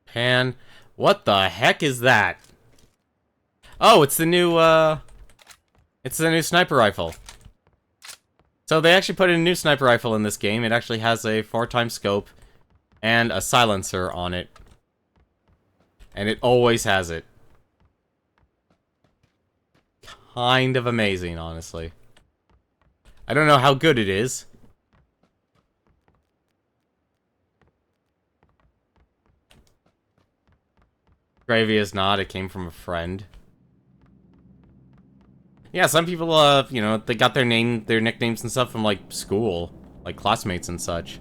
Pan. What the heck is that? Oh, it's the new sniper rifle. So they actually put in a new sniper rifle in this game. It actually has a 4x scope and a silencer on it. And it always has it. Kind of amazing, honestly. I don't know how good it is. Gravy is not. It came from a friend. Yeah, some people, you know, they got their nicknames and stuff from, like, school. Like, classmates and such.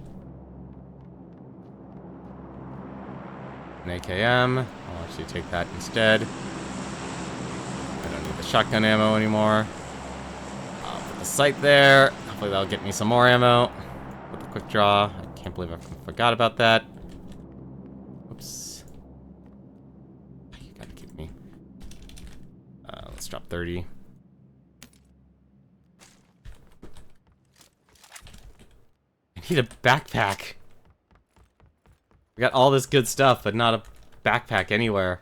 An AKM. I'll actually take that instead. I don't need the shotgun ammo anymore. I'll put the sight there. Hopefully that'll get me some more ammo. Put the quick draw. I can't believe I forgot about that. Oops. You gotta kidding me. Let's drop 30. I need a backpack. We got all this good stuff, but not a backpack anywhere.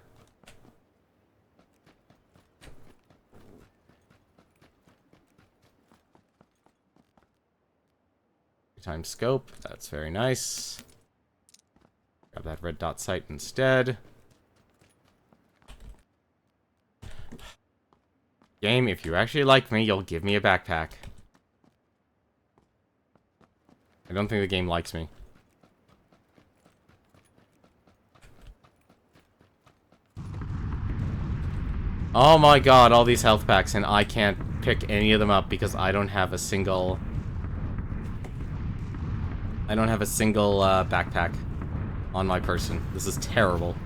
Time scope, that's very nice. Grab that red dot sight instead. Game, if you actually like me, you'll give me a backpack. I don't think the game likes me. Oh my god, all these health packs, and I can't pick any of them up because I don't have a single... backpack on my person. This is terrible.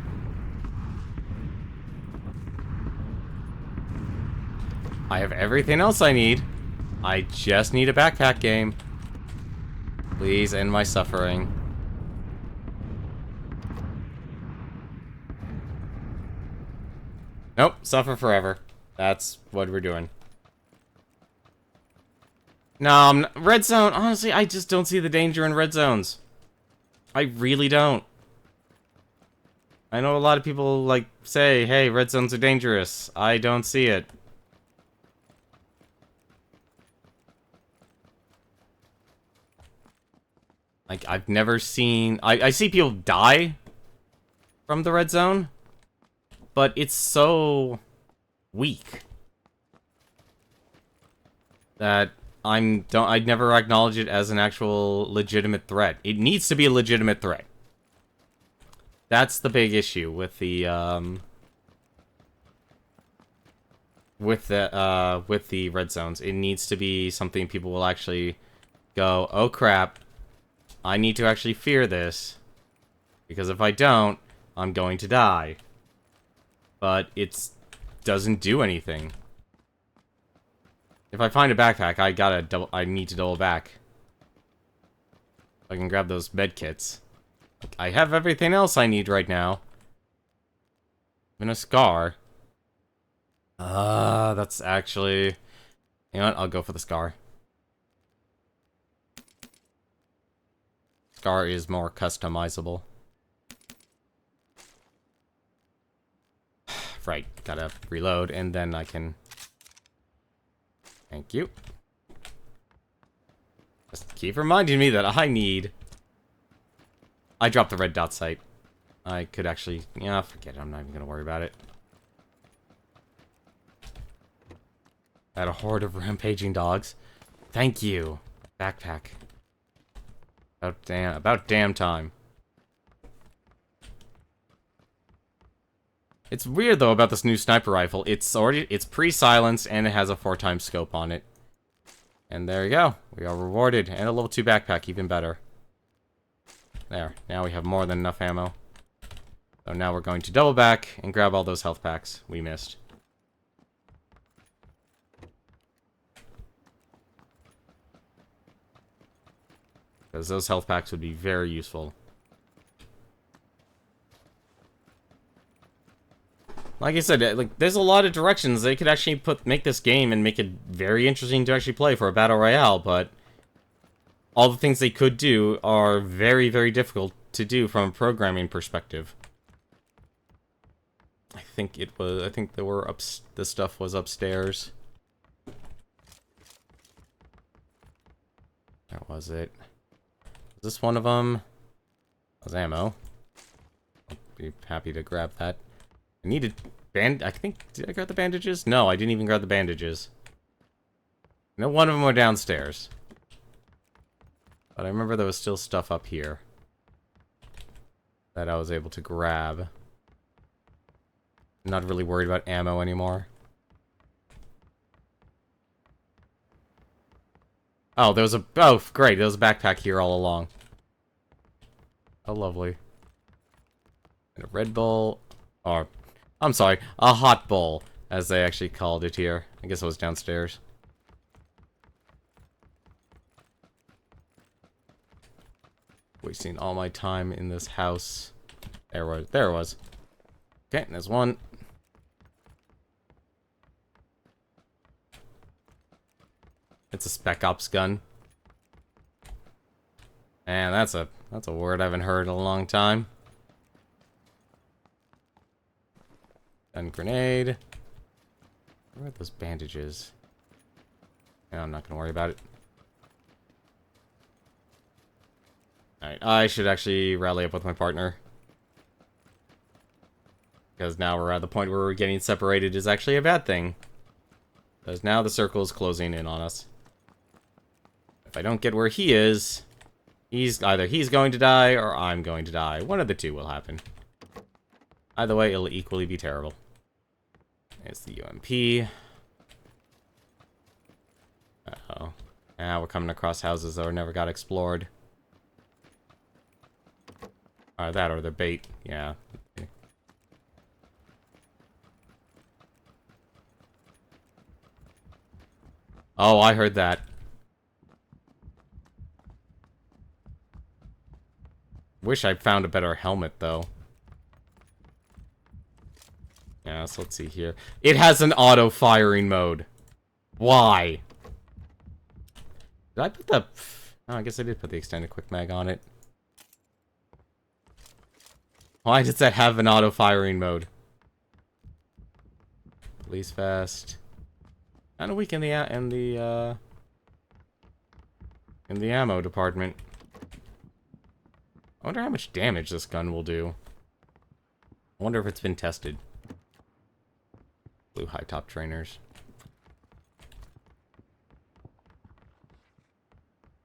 I have everything else I need. I just need a backpack, game. Please end my suffering. Nope, suffer forever. That's what we're doing. No, red zone. Honestly, I just don't see the danger in red zones. I really don't. I know a lot of people, like, say, hey, red zones are dangerous. I don't see it. Like, I've never seen... I see people die from the red zone, but it's so weak that I'd never acknowledge it as an actual legitimate threat. It needs to be a legitimate threat. That's the big issue with the with the red zones. It needs to be something people will actually go, oh crap, I need to actually fear this. Because if I don't, I'm going to die. But it doesn't do anything. If I find a backpack, I need to double back. I can grab those med kits. I have everything else I need right now. Even a scar. That's actually... You know what? I'll go for the scar. Scar is more customizable. Right, gotta reload, and then I can... Thank you. Just keep reminding me that I need... I dropped the red dot sight. I could actually... Yeah, forget it. I'm not even gonna worry about it. I had a horde of rampaging dogs. Thank you. Backpack. About damn time. It's weird though about this new sniper rifle. It's pre-silenced and it has a 4x scope on it. And there you go. We are rewarded. And a level 2 backpack, even better. There. Now we have more than enough ammo. So now we're going to double back and grab all those health packs we missed. Because those health packs would be very useful. Like I said, like there's a lot of directions they could actually make this game and make it very interesting to actually play for a battle royale, but all the things they could do are very, very difficult to do from a programming perspective. I think the stuff was upstairs. Where was it? Was this one of them? That was ammo. I'll be happy to grab that. I needed I think, did I grab the bandages? No, I didn't even grab the bandages. No, one of them were downstairs. But I remember there was still stuff up here that I was able to grab. I'm not really worried about ammo anymore. Oh, there was a... Oh, great. There was a backpack here all along. Oh, lovely. And a Red Bull. Or... I'm sorry. A hot bowl, as they actually called it here. I guess it was downstairs. Wasting all my time in this house. There it was. Okay, there's one. It's a Spec Ops gun. And that's a word I haven't heard in a long time. Gun grenade. Where are those bandages? Yeah, I'm not gonna worry about it. Alright, I should actually rally up with my partner. Because now we're at the point where we're getting separated is actually a bad thing. Because now the circle is closing in on us. If I don't get where he is, either he's going to die or I'm going to die. One of the two will happen. Either way, it'll equally be terrible. There's the UMP. Uh-oh. Now we're coming across houses that never got explored. That or the bait. Yeah. Oh, I heard that. Wish I'd found a better helmet, though. Yeah, so let's see here. It has an auto-firing mode. Why? Did I put the... Oh, I guess I did put the extended quick mag on it. Why does that have an auto-firing mode? Police vest. Kind of weak in the ammo department. I wonder how much damage this gun will do. I wonder if it's been tested. Blue high top trainers.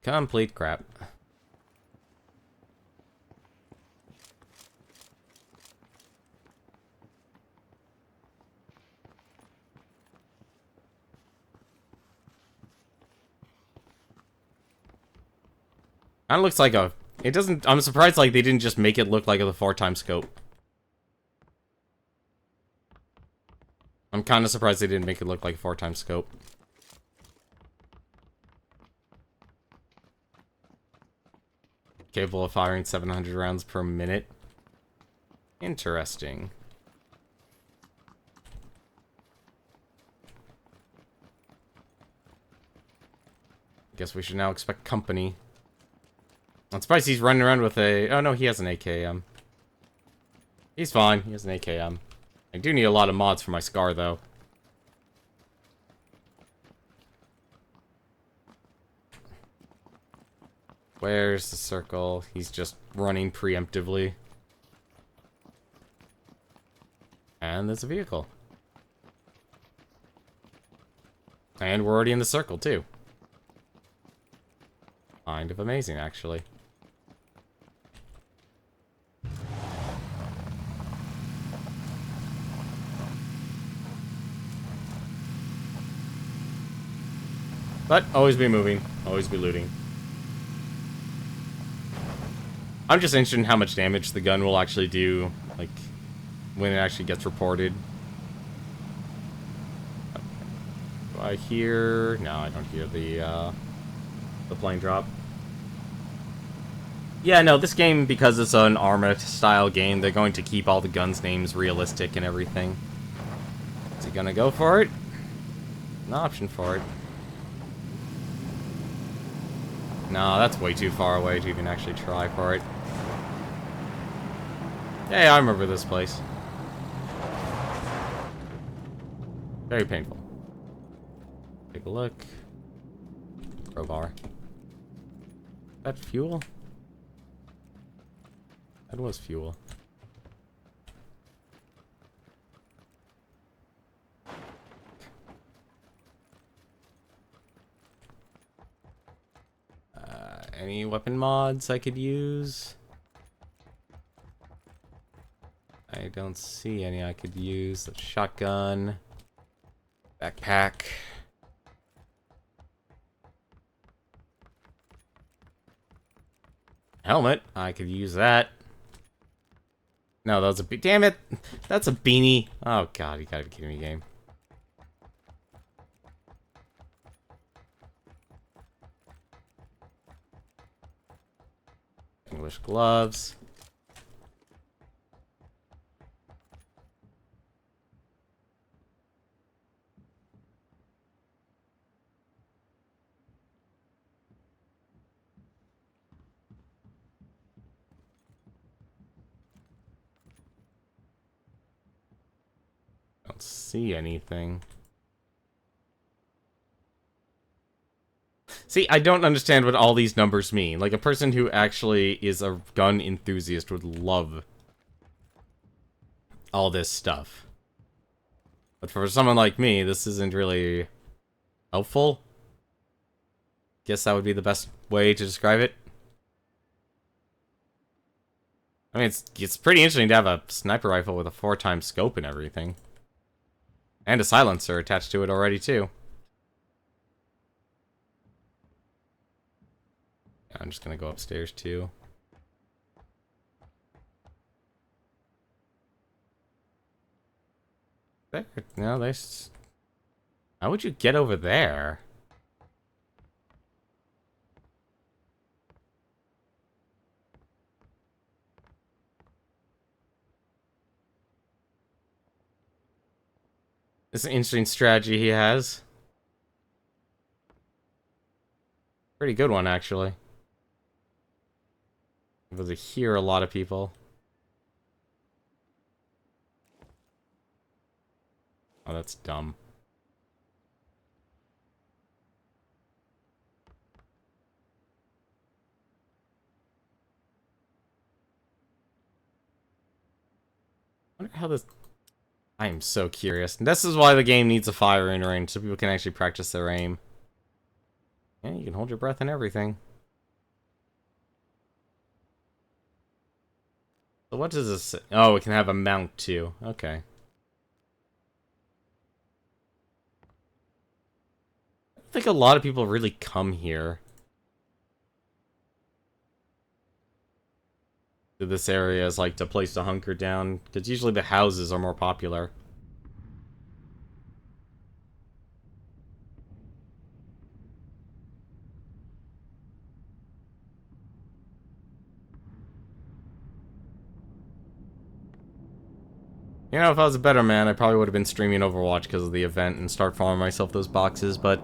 Complete crap. Kinda looks like a... It doesn't... I'm surprised, like, they didn't just make it look like a 4x scope. I'm kinda surprised they didn't make it look like a 4x scope. Capable of firing 700 rounds per minute. Interesting. Guess we should now expect company. I'm surprised he's running around with a... Oh, no, he has an AKM. He's fine. He has an AKM. I do need a lot of mods for my Scar, though. Where's the circle? He's just running preemptively. And there's a vehicle. And we're already in the circle, too. Kind of amazing, actually. But always be moving, always be looting. I'm just interested in how much damage the gun will actually do, like, when it actually gets reported. Do I hear... No, I don't hear the plane drop. Yeah, no, this game, because it's an Arma-style game, they're going to keep all the guns' names realistic and everything. Is he gonna go for it? An option for it. No, that's way too far away to even actually try for it. Hey, I remember this place. Very painful. Take a look. Crowbar. Is that fuel? That was fuel. Any weapon mods I could use? I don't see any I could use. A shotgun. Backpack. Helmet. I could use that. No, that was a... Damn it! That's a beanie. Oh, God. You gotta be kidding me, game. English gloves. Don't see anything. See, I don't understand what all these numbers mean. Like, a person who actually is a gun enthusiast would love all this stuff. But for someone like me, this isn't really helpful. Guess that would be the best way to describe it. I mean, it's pretty interesting to have a sniper rifle with a 4x scope and everything. And a silencer attached to it already, too. I'm just gonna go upstairs too. There, no, there's... How would you get over there? This is an interesting strategy he has. Pretty good one, actually. Able to hear a lot of people. Oh, that's dumb. I wonder how this... I am so curious. And this is why the game needs a firing range, so people can actually practice their aim. Yeah, you can hold your breath and everything. So what does this say? Oh, it can have a mount too. Okay. I don't think a lot of people really come here. to this area as like a place to hunker down, because usually the houses are more popular. You know, if I was a better man, I probably would have been streaming Overwatch because of the event and start farming myself those boxes, but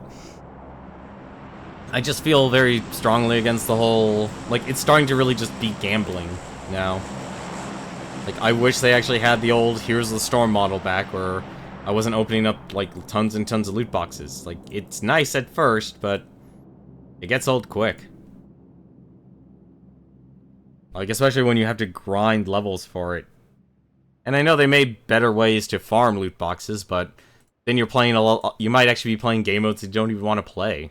I just feel very strongly against the whole, like, it's starting to really just be gambling now. Like, I wish they actually had the old Here's the Storm model back, where I wasn't opening up, like, tons and tons of loot boxes. Like, it's nice at first, but it gets old quick. Like, especially when you have to grind levels for it. And I know they made better ways to farm loot boxes, but then you're playing a lot, you might actually be playing game modes you don't even want to play.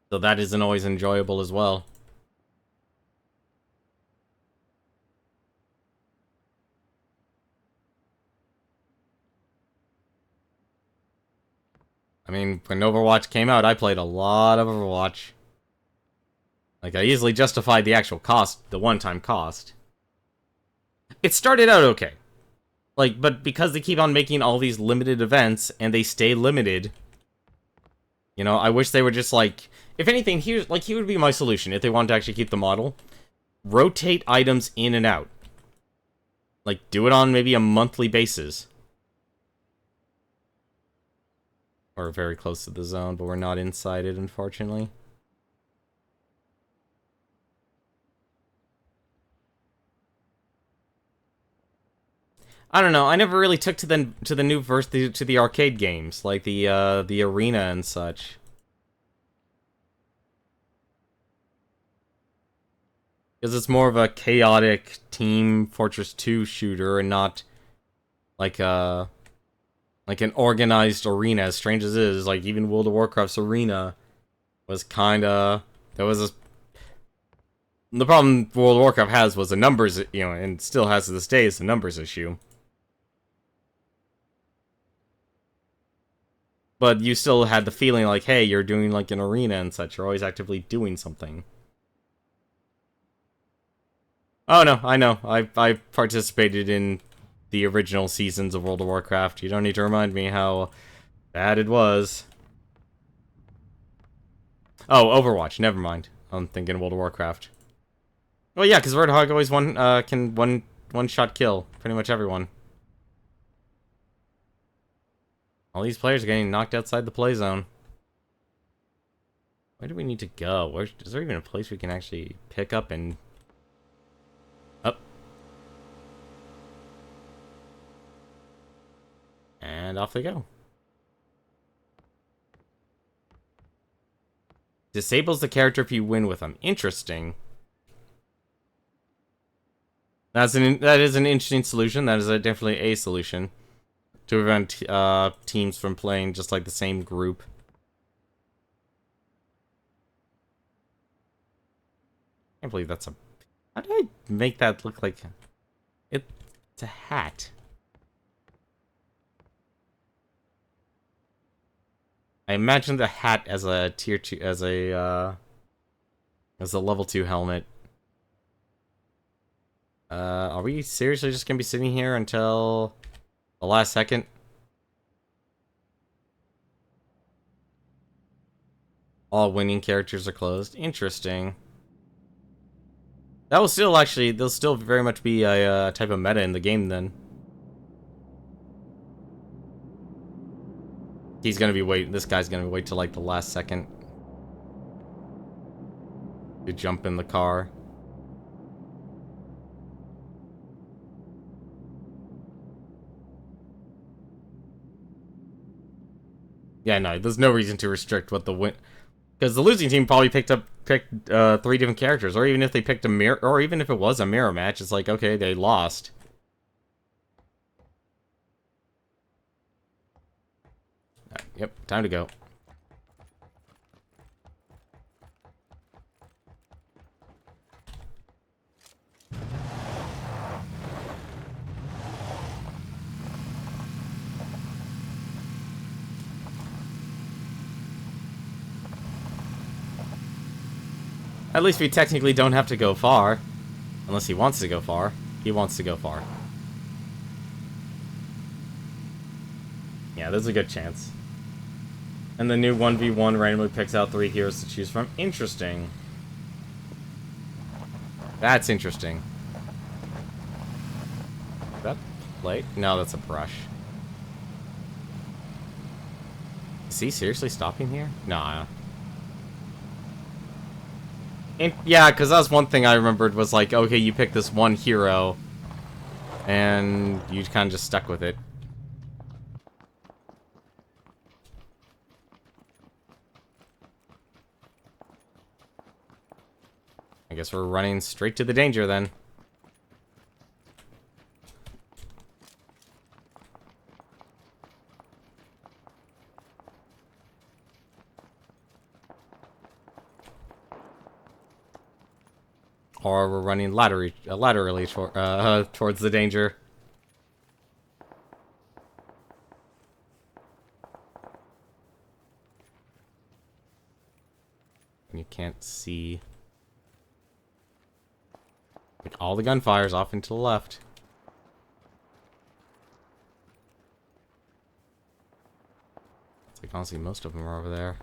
So that isn't always enjoyable as well. I mean, when Overwatch came out, I played a lot of Overwatch. Like, I easily justified the actual cost, the one-time cost. It started out okay. Like, but because they keep on making all these limited events, and they stay limited, you know, I wish they were just like, if anything, here would be my solution, if they wanted to actually keep the model. Rotate items in and out. Like, do it on maybe a monthly basis. We're very close to the zone, but we're not inside it, unfortunately. I don't know. I never really took to the new to the arcade games, like the arena and such. Because it's more of a chaotic Team Fortress 2 shooter, and not like an organized arena. As strange as it is, like even World of Warcraft's arena was kinda, there was a, the problem World of Warcraft has was the numbers, you know, and still has to this day, is the numbers issue. But you still had the feeling like, hey, you're doing like an arena and such. You're always actively doing something. Oh no, I know. I participated in the original seasons of World of Warcraft. You don't need to remind me how bad it was. Oh, Overwatch. Never mind. I'm thinking World of Warcraft. Oh yeah, because Roadhog always can one shot kill pretty much everyone. All these players are getting knocked outside the play zone. Where do we need to go? Is there even a place we can actually pick up and... Up. And off they go. Disables the character if you win with them. Interesting. That is an interesting solution. That is definitely a solution to prevent teams from playing just like the same group. I can't believe that's a... How did I make that look like... It's a hat. I imagined the hat as a tier 2... as a level 2 helmet. Are we seriously just gonna be sitting here until... the last second? All winning characters are closed. Interesting. That will still actually... there'll still very much be a type of meta in the game then. He's gonna be waiting... this guy's gonna wait till like the last second to jump in the car. Yeah, no, there's no reason to restrict what the win... because the losing team probably picked 3 different characters, or even if they picked a mirror... or even if it was a mirror match, it's like, okay, they lost. Yep, time to go. At least we technically don't have to go far. Unless he wants to go far. He wants to go far. Yeah, there's a good chance. And the new 1v1 randomly picks out 3 heroes to choose from. Interesting. That's interesting. Is that plate? No, that's a brush. Is he seriously stopping here? Nah. And, yeah, because that was one thing I remembered was like, okay, you pick this one hero, and you kind of just stuck with it. I guess we're running straight to the danger then. Or we're running laterally towards the danger. And you can't see. Like all the gunfire's off and to the left. It's like honestly most of them are over there.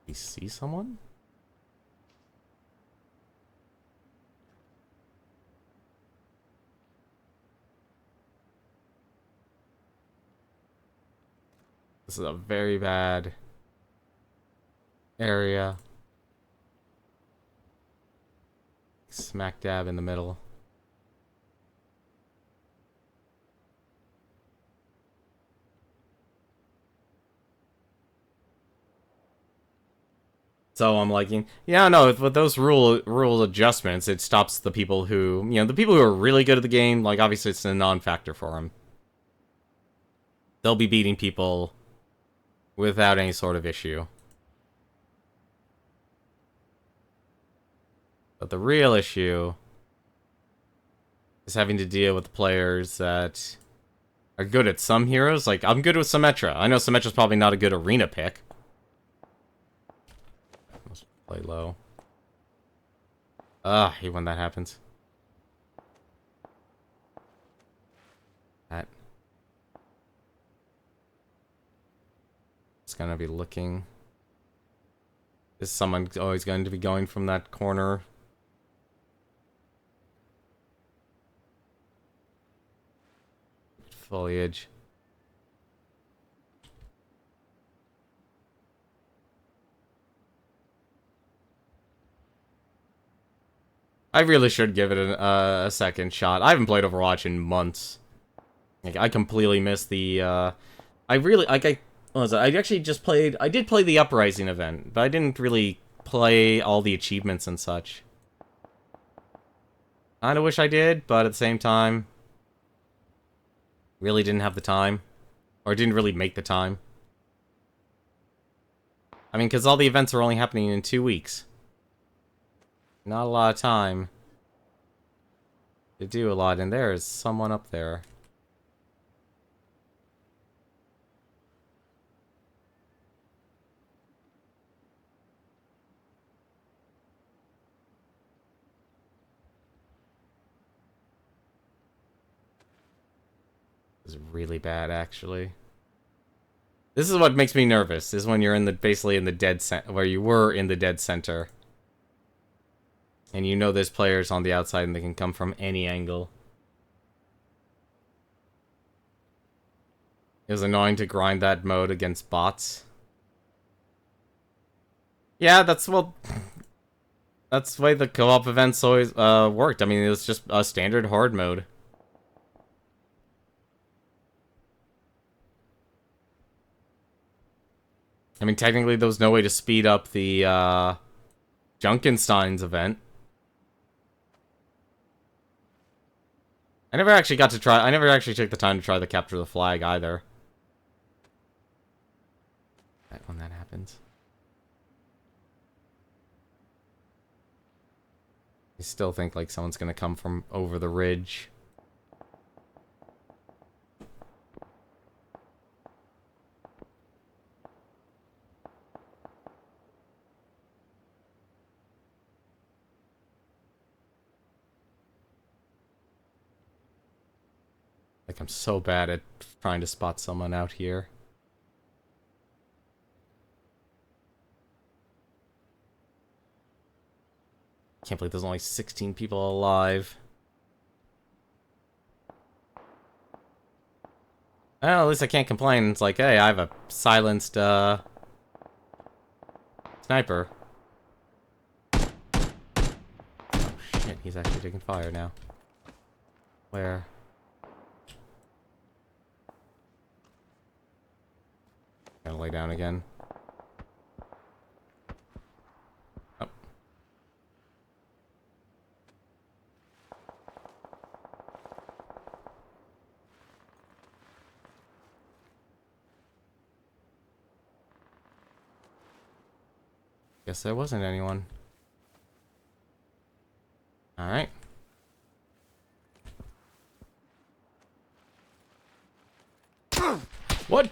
You see someone? This is a very bad area. Smack dab in the middle. So I'm like, yeah, no, with those rule adjustments, it stops the people who, the people who are really good at the game, like, obviously it's a non-factor for them. They'll be beating people without any sort of issue. But the real issue is having to deal with players that are good at some heroes. Like, I'm good with Symmetra. I know Symmetra's probably not a good arena pick. Let's play low. I hate when that happens. That. It's gonna be looking. Is someone always going to be going from that corner? Foliage. I really should give it a second shot. I haven't played Overwatch in months. Like, I completely missed the, I really, like, what was it? I actually just played, I did play the Uprising event, but I didn't really play all the achievements and such. Kinda wish I did, but at the same time, really didn't have the time. Or didn't really make the time. I mean, because all the events are only happening in 2 weeks. Not a lot of time to do a lot, and there is someone up there. This is really bad, actually. This is what makes me nervous, is when you're in the, basically in the dead center, where you were in the dead center. And you know there's players on the outside and they can come from any angle. It was annoying to grind that mode against bots. Yeah, that's, well, that's the way the co-op events always worked. I mean, it was just a standard hard mode. I mean, technically there was no way to speed up the Junkenstein's event. I never actually got to try, I never actually took the time to try the capture the flag either. When that happens. I still think like someone's gonna come from over the ridge. Like, I'm so bad at trying to spot someone out here. Can't believe there's only 16 people alive. Well, at least I can't complain. It's like, hey, I have a silenced, sniper. Oh, shit, he's actually taking fire now. Where? Gonna lay down again. Oh. Guess there wasn't anyone. Alright. What?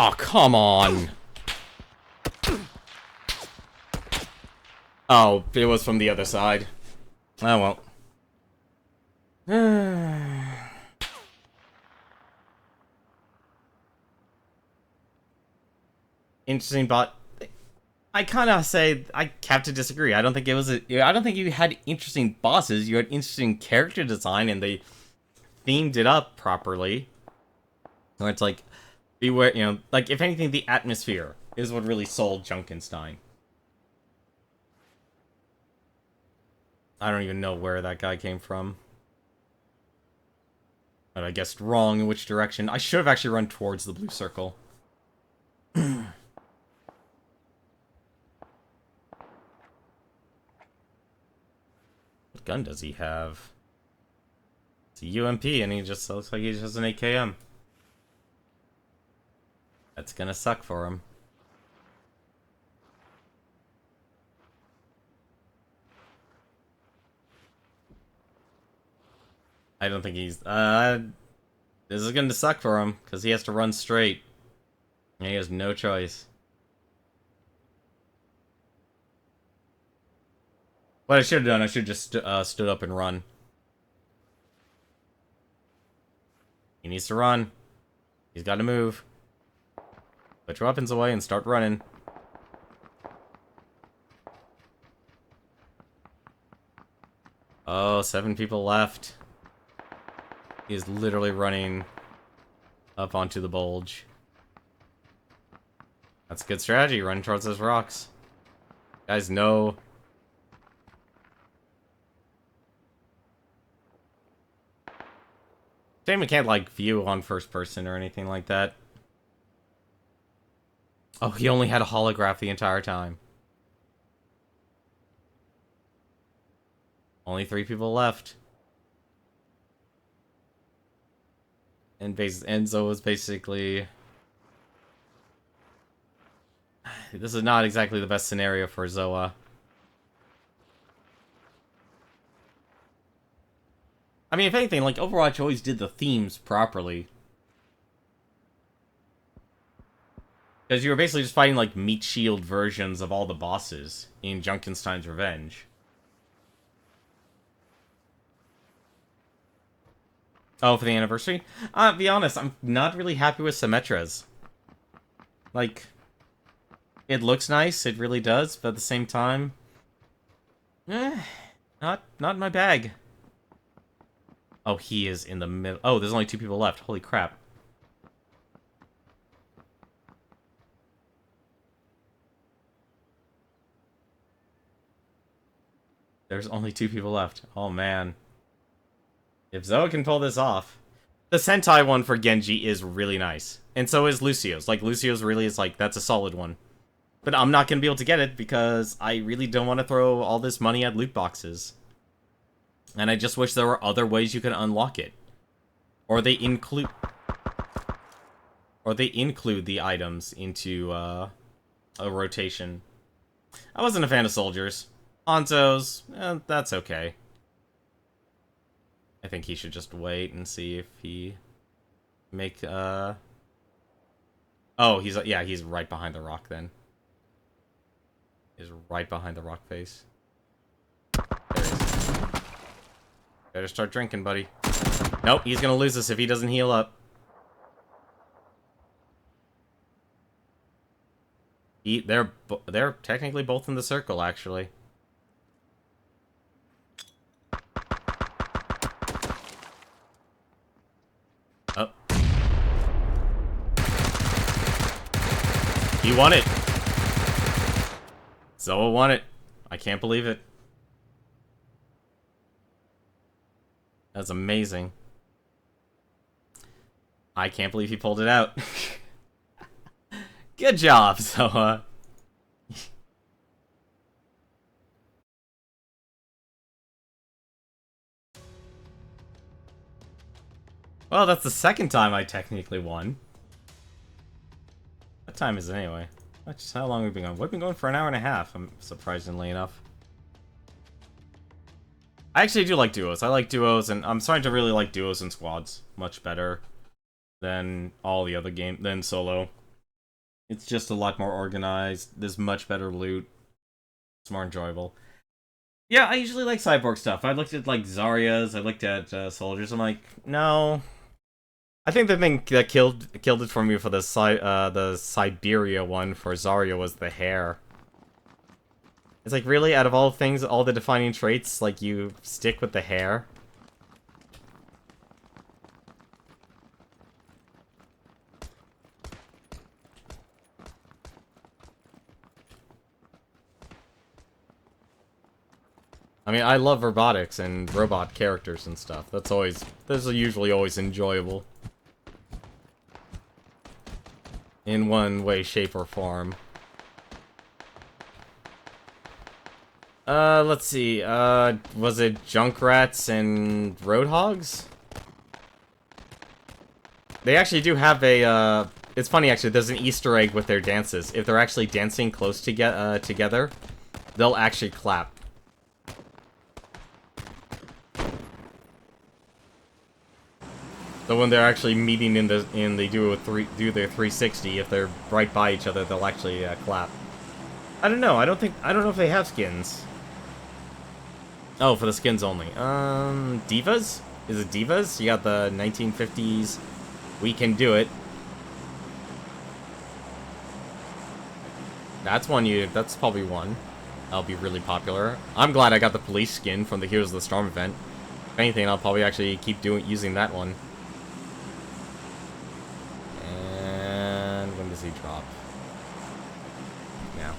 Oh, come on. Oh, it was from the other side. Oh, well. Interesting, but I kind of say I have to disagree. I don't think it was I don't think you had interesting bosses. You had interesting character design, and they themed it up properly. So it's like, beware, you know, like, if anything, the atmosphere is what really sold Junkenstein. I don't even know where that guy came from. But I guessed wrong in which direction. I should have actually run towards the blue circle. What gun does he have? It's a UMP, and he just looks like he just has an AKM. That's gonna suck for him. I don't think he's, this is gonna suck for him, because he has to run straight. And he has no choice. What I should have done, I should have just stood up and run. He needs to run. He's got to move. Put your weapons away and start running. Oh, 7 people left. He is literally running up onto the bulge. That's a good strategy, run towards those rocks. Guys know. Shame we can't, like, view on first person or anything like that. Oh, he only had a holograph the entire time. Only 3 people left. And Enzo was basically... This is not exactly the best scenario for Zoa. I mean, if anything, like, Overwatch always did the themes properly. Because you were basically just fighting, like, meat shield versions of all the bosses in Junkenstein's Revenge. Oh, for the anniversary? To be honest, I'm not really happy with Symmetra's. Like, it looks nice, it really does, but at the same time... not my bag. Oh, he is in the middle. Oh, there's only 2 people left. Holy crap. There's only 2 people left. Oh, man. If Zoa can pull this off... The Sentai one for Genji is really nice. And so is Lucio's. Like, Lucio's really is, like, that's a solid one. But I'm not going to be able to get it because I really don't want to throw all this money at loot boxes. And I just wish there were other ways you could unlock it. Or they include... Or they include the items into, a rotation. I wasn't a fan of soldiers. Hanzo's, that's okay. I think he should just wait and see if he make, Oh, yeah, he's right behind the rock then. He's right behind the rock face. There he is. Better start drinking, buddy. Nope, he's gonna lose us if he doesn't heal up. They're technically both in the circle, actually. Oh. He won it! Zoa won it. I can't believe it. That's amazing. I can't believe he pulled it out. Good job, Zoa. Well, that's the second time I technically won. What time is it anyway? Just how long have we been going? We've been going for an hour and a half, surprisingly enough. I actually do like duos. I like duos, and I'm starting to really like duos and squads much better than all the other than solo. It's just a lot more organized. There's much better loot. It's more enjoyable. Yeah, I usually like cyborg stuff. I looked at like Zarya's. I looked at soldiers. I'm like, no. I think the thing that killed it for me for the Siberia one for Zarya was the hair. It's like, really, out of all things, all the defining traits, like, you stick with the hair? I mean, I love robotics and robot characters and stuff. Those are usually always enjoyable. In one way, shape, or form. Let's see, was it Junkrats and Roadhogs? They actually do have a, it's funny actually, there's an Easter egg with their dances. If they're actually dancing close together, they'll actually clap. So when they're actually meeting they do their 360, if they're right by each other, they'll actually, clap. I don't know, I don't know if they have skins. Oh, for the skins only. Divas? Is it Divas? You got the 1950s We Can Do It. That's probably one. That'll be really popular. I'm glad I got the police skin from the Heroes of the Storm event. If anything, I'll probably actually keep using that one. And when does he drop? Now.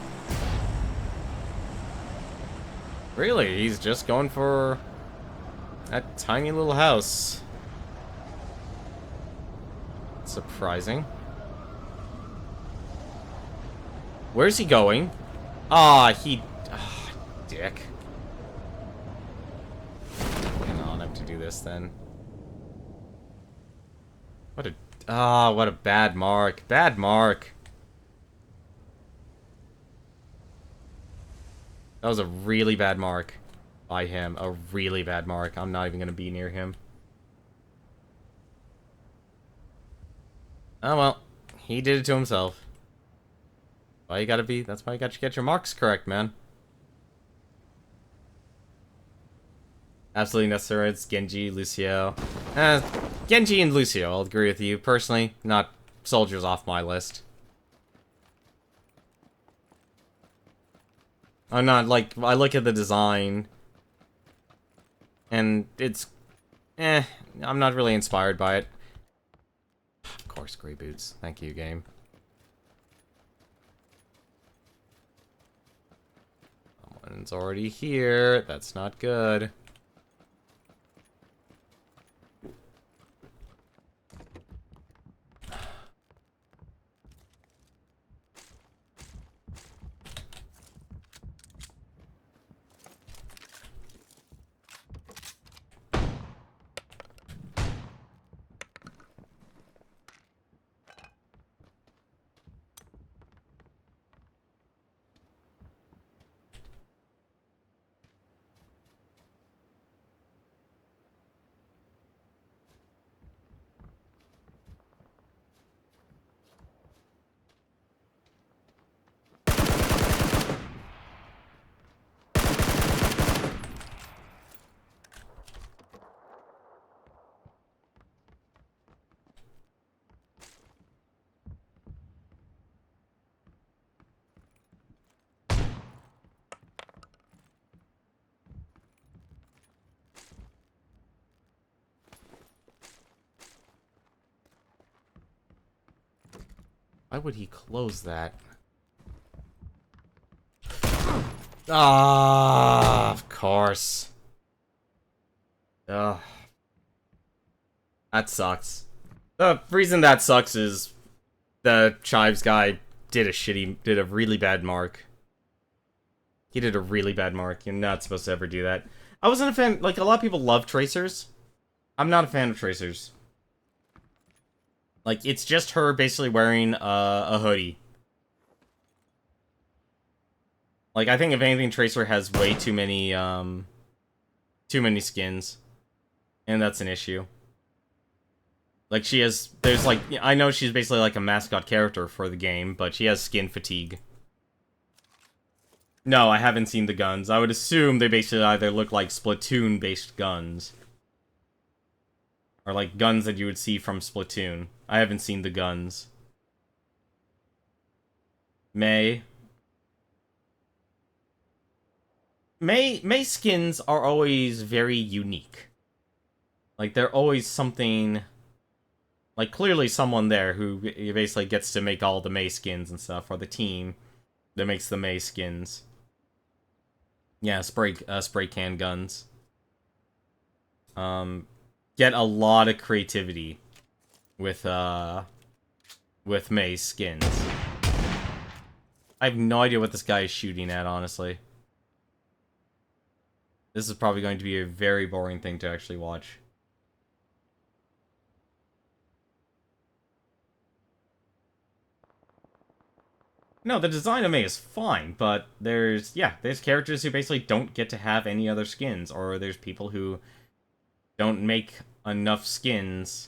Really? He's just going for that tiny little house. Surprising. Where's he going? Dick. Hang on, I have to do this then. What a bad mark. Bad mark. That was a really bad mark by him. A really bad mark. I'm not even gonna be near him. Oh well. He did it to himself. That's why you gotta get your marks correct, man. Absolutely necessary. It's Genji, Lucio. Genji and Lucio, I'll agree with you. Personally, not soldiers off my list. I'm not, like, I look at the design, and it's, I'm not really inspired by it. Of course, Grey Boots. Thank you, game. Someone's already here. That's not good. Why would he close that? Ah, of course. Ugh. That sucks. The reason that sucks is the Chives guy did a really bad mark. He did a really bad mark. You're not supposed to ever do that. I wasn't a fan, like, a lot of people love tracers. I'm not a fan of tracers. Like, it's just her basically wearing a hoodie. Like, I think if anything, Tracer has way too many skins. And that's an issue. Like, there's like, I know she's basically like a mascot character for the game, but she has skin fatigue. No, I haven't seen the guns. I would assume they basically either look like Splatoon-based guns. Or like guns that you would see from Splatoon. I haven't seen the guns. May skins are always very unique. Like, they're always something... Like, clearly someone there who basically gets to make all the May skins and stuff, or the team that makes the May skins. Yeah, spray can guns. Get a lot of creativity with May skins. I have no idea what this guy is shooting at, honestly. This is probably going to be a very boring thing to actually watch. No, the design of May is fine, but there's characters who basically don't get to have any other skins, or there's people who don't make enough skins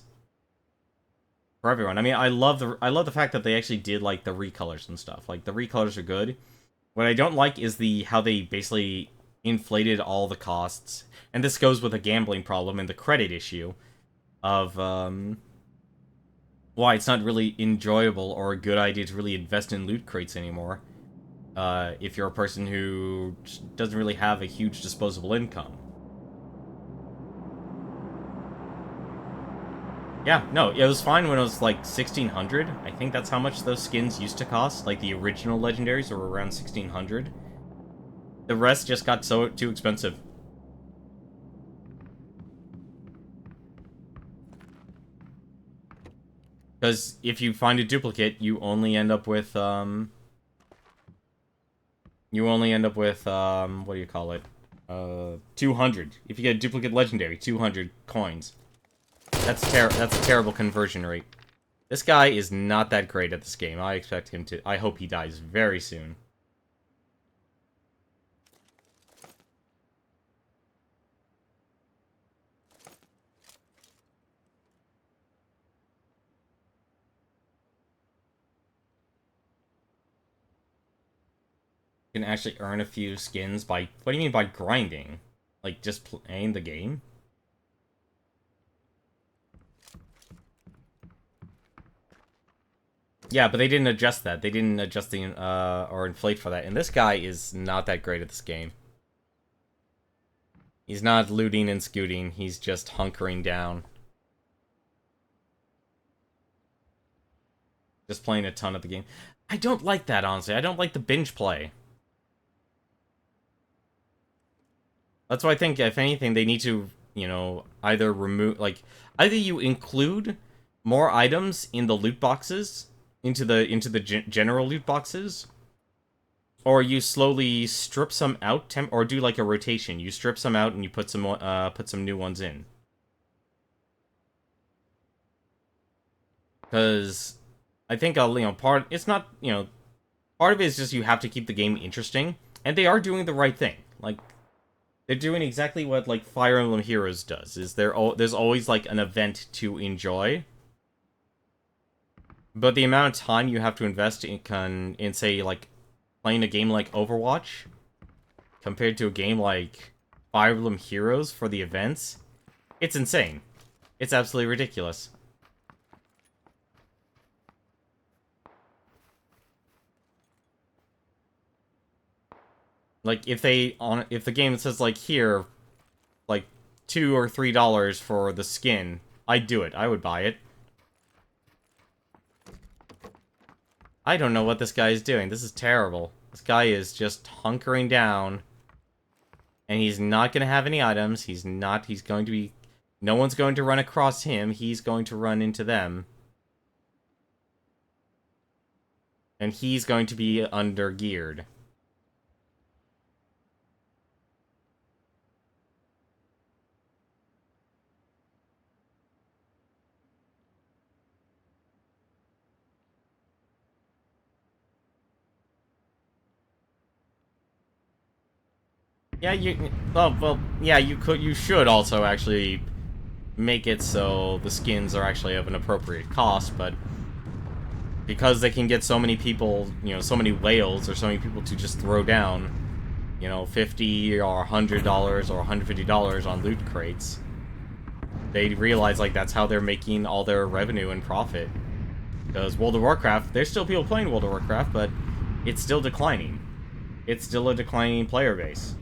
for everyone. I mean, I love the fact that they actually did, like, the recolors and stuff. Like, the recolors are good. What I don't like is how they basically inflated all the costs. And this goes with a gambling problem and the credit issue of, why it's not really enjoyable or a good idea to really invest in loot crates anymore. If you're a person who doesn't really have a huge disposable income. Yeah, no, it was fine when it was like 1,600. I think that's how much those skins used to cost. Like, the original legendaries were around 1,600. The rest just got too expensive. Because if you find a duplicate, you only end up with, what do you call it? 200. If you get a duplicate legendary, 200 coins. That's a terrible conversion rate. This guy is not that great at this game. I hope he dies very soon. You can actually earn a few skins by... What do you mean by grinding? Like, just playing the game? Yeah, but they didn't adjust that. They didn't adjust the, or inflate for that. And this guy is not that great at this game. He's not looting and scooting. He's just hunkering down. Just playing a ton of the game. I don't like that, honestly. I don't like the binge play. That's why I think, if anything, they need to, you know, either remove, like, either you include more items in the loot boxes, into the general loot boxes, or you slowly strip some out, or do like a rotation. You strip some out and you put some new ones in. Because I think, you know, part of it is just you have to keep the game interesting, and they are doing the right thing. Like, they're doing exactly what, like, Fire Emblem Heroes does, is there's always, like, an event to enjoy. But the amount of time you have to invest in, say, like, playing a game like Overwatch, compared to a game like Fire Emblem Heroes for the events, it's insane. It's absolutely ridiculous. Like, if the game says, like, here, like, $2 or $3 for the skin, I'd do it. I would buy it. I don't know what this guy is doing. This is terrible. This guy is just hunkering down. And he's not going to have any items. He's going to be... No one's going to run across him. He's going to run into them. And he's going to be under-geared. Yeah, you should also actually make it so the skins are actually of an appropriate cost, but because they can get so many people, so many whales or so many people to just throw down, $50 or $100 or $150 on loot crates, they realize, like, that's how they're making all their revenue and profit. Because World of Warcraft, there's still people playing World of Warcraft, but it's still declining. It's still a declining player base.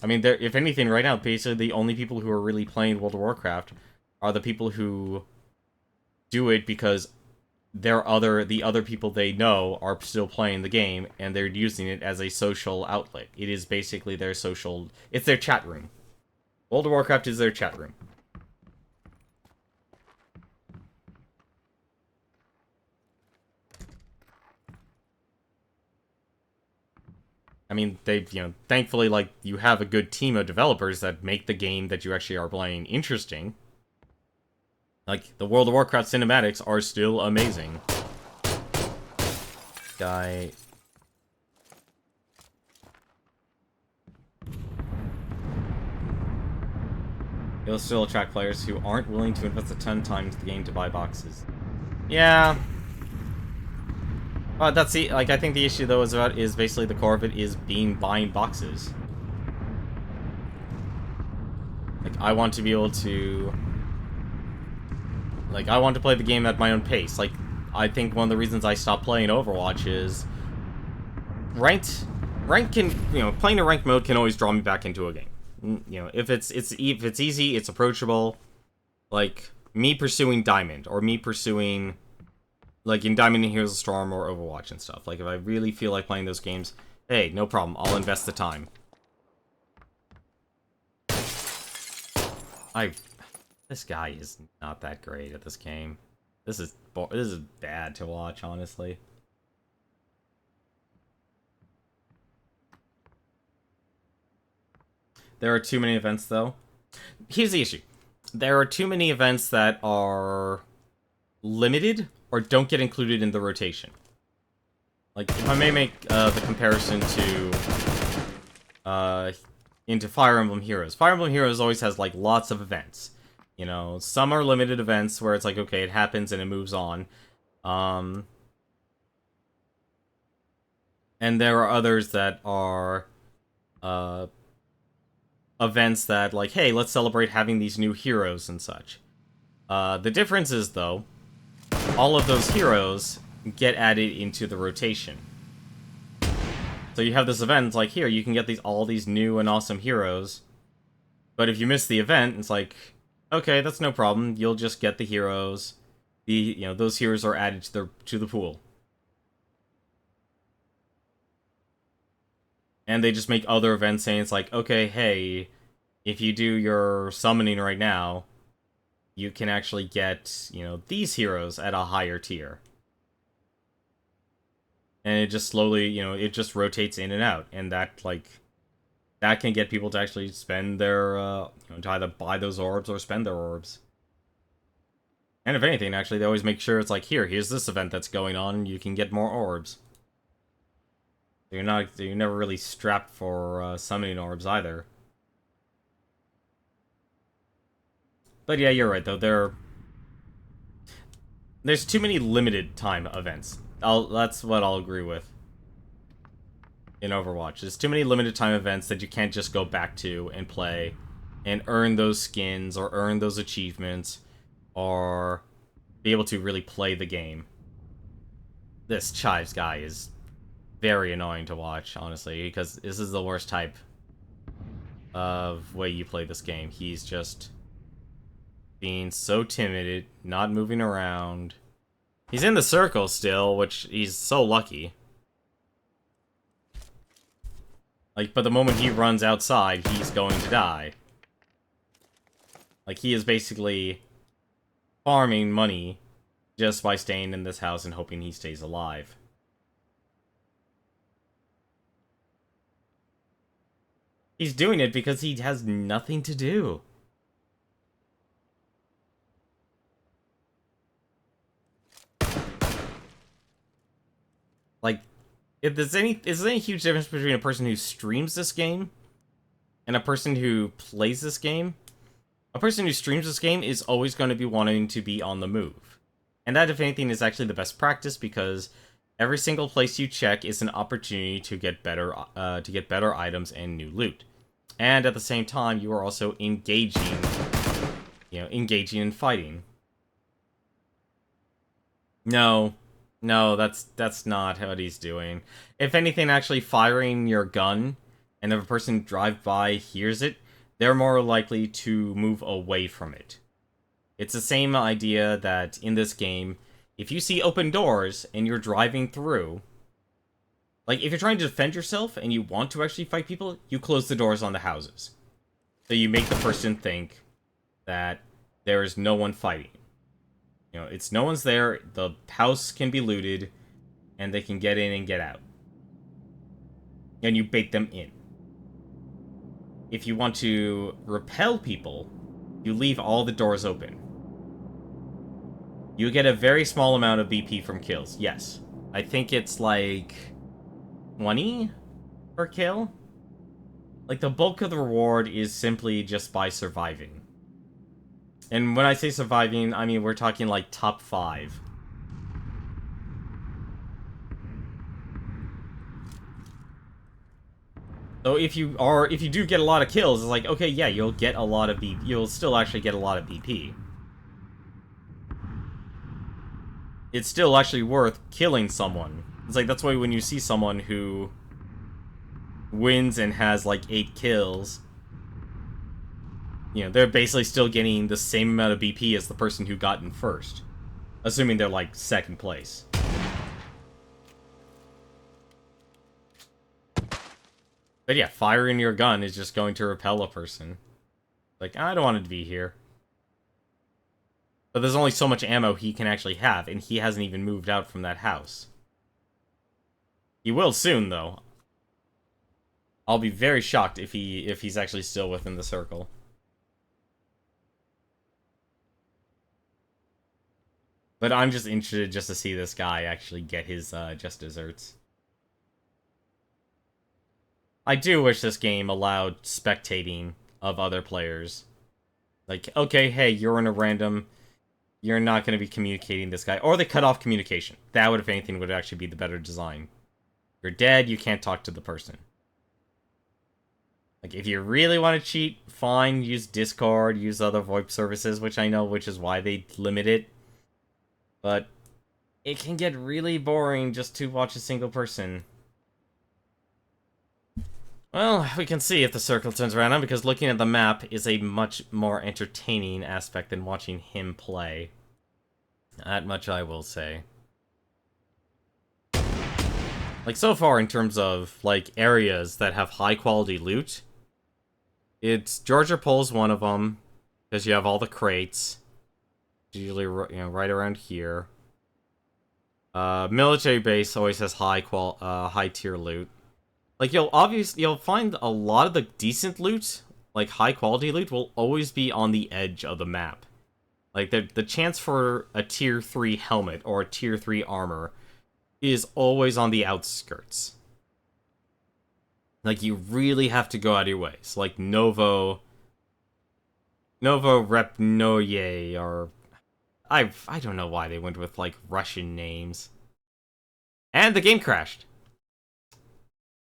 I mean, if anything, right now, basically the only people who are really playing World of Warcraft are the people who do it because the other people they know are still playing the game, and they're using it as a social outlet. It is basically their social... It's their chat room. World of Warcraft is their chat room. I mean, thankfully, like, you have a good team of developers that make the game that you actually are playing interesting. Like, the World of Warcraft cinematics are still amazing. Guy... It'll still attract players who aren't willing to invest a ton of time into the game to buy boxes. Yeah... that's the, like, I think the issue, though, is basically the core of it is buying boxes. Like, I want to be able to... Like, I want to play the game at my own pace. Like, I think one of the reasons I stopped playing Overwatch is... Rank can, playing a ranked mode can always draw me back into a game. If it's easy, it's approachable. Like, me pursuing Diamond, or me pursuing... Like, in Diamond and Heroes of Storm or Overwatch and stuff. Like, if I really feel like playing those games, hey, no problem. I'll invest the time. This guy is not that great at this game. This is bad to watch, honestly. There are too many events, though. Here's the issue. There are too many events that are limited or don't get included in the rotation. Like, if I may make the comparison into Fire Emblem Heroes. Fire Emblem Heroes always has, like, lots of events. Some are limited events where it's like, okay, it happens and it moves on. And there are others that are events that, like, hey, let's celebrate having these new heroes and such. The difference is, though, all of those heroes get added into the rotation. So you have this event, it's like, here, you can get all these new and awesome heroes. But if you miss the event, it's like, okay, that's no problem. You'll just get the heroes. Those heroes are added to the pool. And they just make other events saying it's like, okay, hey, if you do your summoning right now, you can actually get, these heroes at a higher tier. And it just slowly, it just rotates in and out. And that can get people to actually spend their, to either buy those orbs or spend their orbs. And if anything, actually, they always make sure it's like, here's this event that's going on, and you can get more orbs. You're never really strapped for summoning orbs either. But yeah, you're right, though. There's too many limited time events. That's what I'll agree with. In Overwatch. There's too many limited time events that you can't just go back to and play and earn those skins or earn those achievements or be able to really play the game. This Chives guy is very annoying to watch, honestly, because this is the worst type of way you play this game. He's just being so timid, not moving around, He's in the circle still, which he's so lucky. Like, but the moment he runs outside, he's going to die. Like, he is basically farming money just by staying in this house and hoping he stays alive. He's doing it because he has nothing to do. Like, if there's any huge difference between a person who streams this game and a person who plays this game, a person who streams this game is always going to be wanting to be on the move. And that, if anything, is actually the best practice, because every single place you check is an opportunity to get better items and new loot. And at the same time, you are also engaging in fighting. No, that's not what he's doing. If anything, actually firing your gun, and if a person drives by hears it, they're more likely to move away from it. It's the same idea that in this game, if you see open doors and you're driving through, like, if you're trying to defend yourself and you want to actually fight people, you close the doors on the houses. So you make the person think that there is no one fighting. You know, it's no one's there, the house can be looted, and they can get in and get out. And you bait them in. If you want to repel people, you leave all the doors open. You get a very small amount of BP from kills, yes. I think it's like 20 per kill? Like, the bulk of the reward is simply just by surviving. And when I say surviving, I mean we're talking like top 5. So if you do get a lot of kills, it's like, okay, yeah, you'll get a lot of BP. You'll still actually get a lot of BP. It's still actually worth killing someone. It's like, that's why when you see someone who wins and has like 8 kills, you know, they're basically still getting the same amount of BP as the person who got in first. Assuming they're like second place. But yeah, firing your gun is just going to repel a person. Like, I don't want it to be here. But there's only so much ammo he can actually have, and he hasn't even moved out from that house. He will soon, though. I'll be very shocked if he's actually still within the circle. But I'm just interested just to see this guy actually get his just desserts. I do wish this game allowed spectating of other players. Like, okay, hey, you're in a random... You're not going to be communicating this guy. Or they cut off communication. That would, if anything, would actually be the better design. You're dead, you can't talk to the person. Like, if you really want to cheat, fine, use Discord, use other VoIP services, which I know, which is why they limit it. But it can get really boring just to watch a single person. Well, we can see if the circle turns around, because looking at the map is a much more entertaining aspect than watching him play. That much I will say. Like, so far in terms of, like, areas that have high-quality loot, it's Georgia Pole's one of them, because you have all the crates. Usually, you know, right around here. Military base always has high-tier loot. Like, you'll find a lot of the decent loot, like high-quality loot, will always be on the edge of the map. Like, the chance for a tier 3 helmet or a tier 3 armor is always on the outskirts. Like, you really have to go out of your way. So, like, Novo Repnoye, or... I don't know why they went with, like, Russian names. And the game crashed.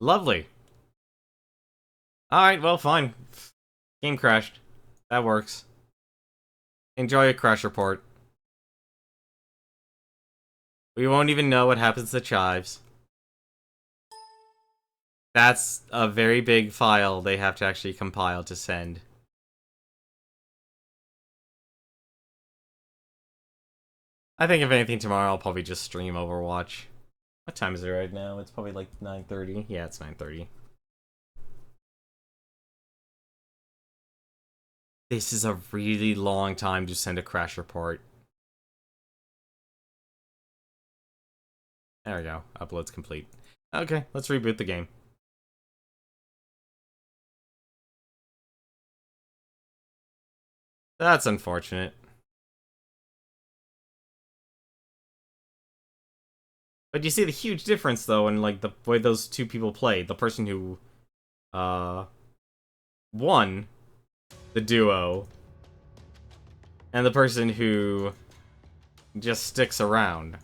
Lovely. Alright, well, fine. Game crashed. That works. Enjoy a crash report. We won't even know what happens to chives. That's a very big file they have to actually compile to send. I think if anything tomorrow, I'll probably just stream Overwatch. What time is it right now? It's probably like 9:30. Yeah, it's 9:30. This is a really long time to send a crash report. There we go. Upload's complete. Okay, let's reboot the game. That's unfortunate. But you see the huge difference, though, in, like, the way those two people played. The person who, won the duo, and the person who just sticks around.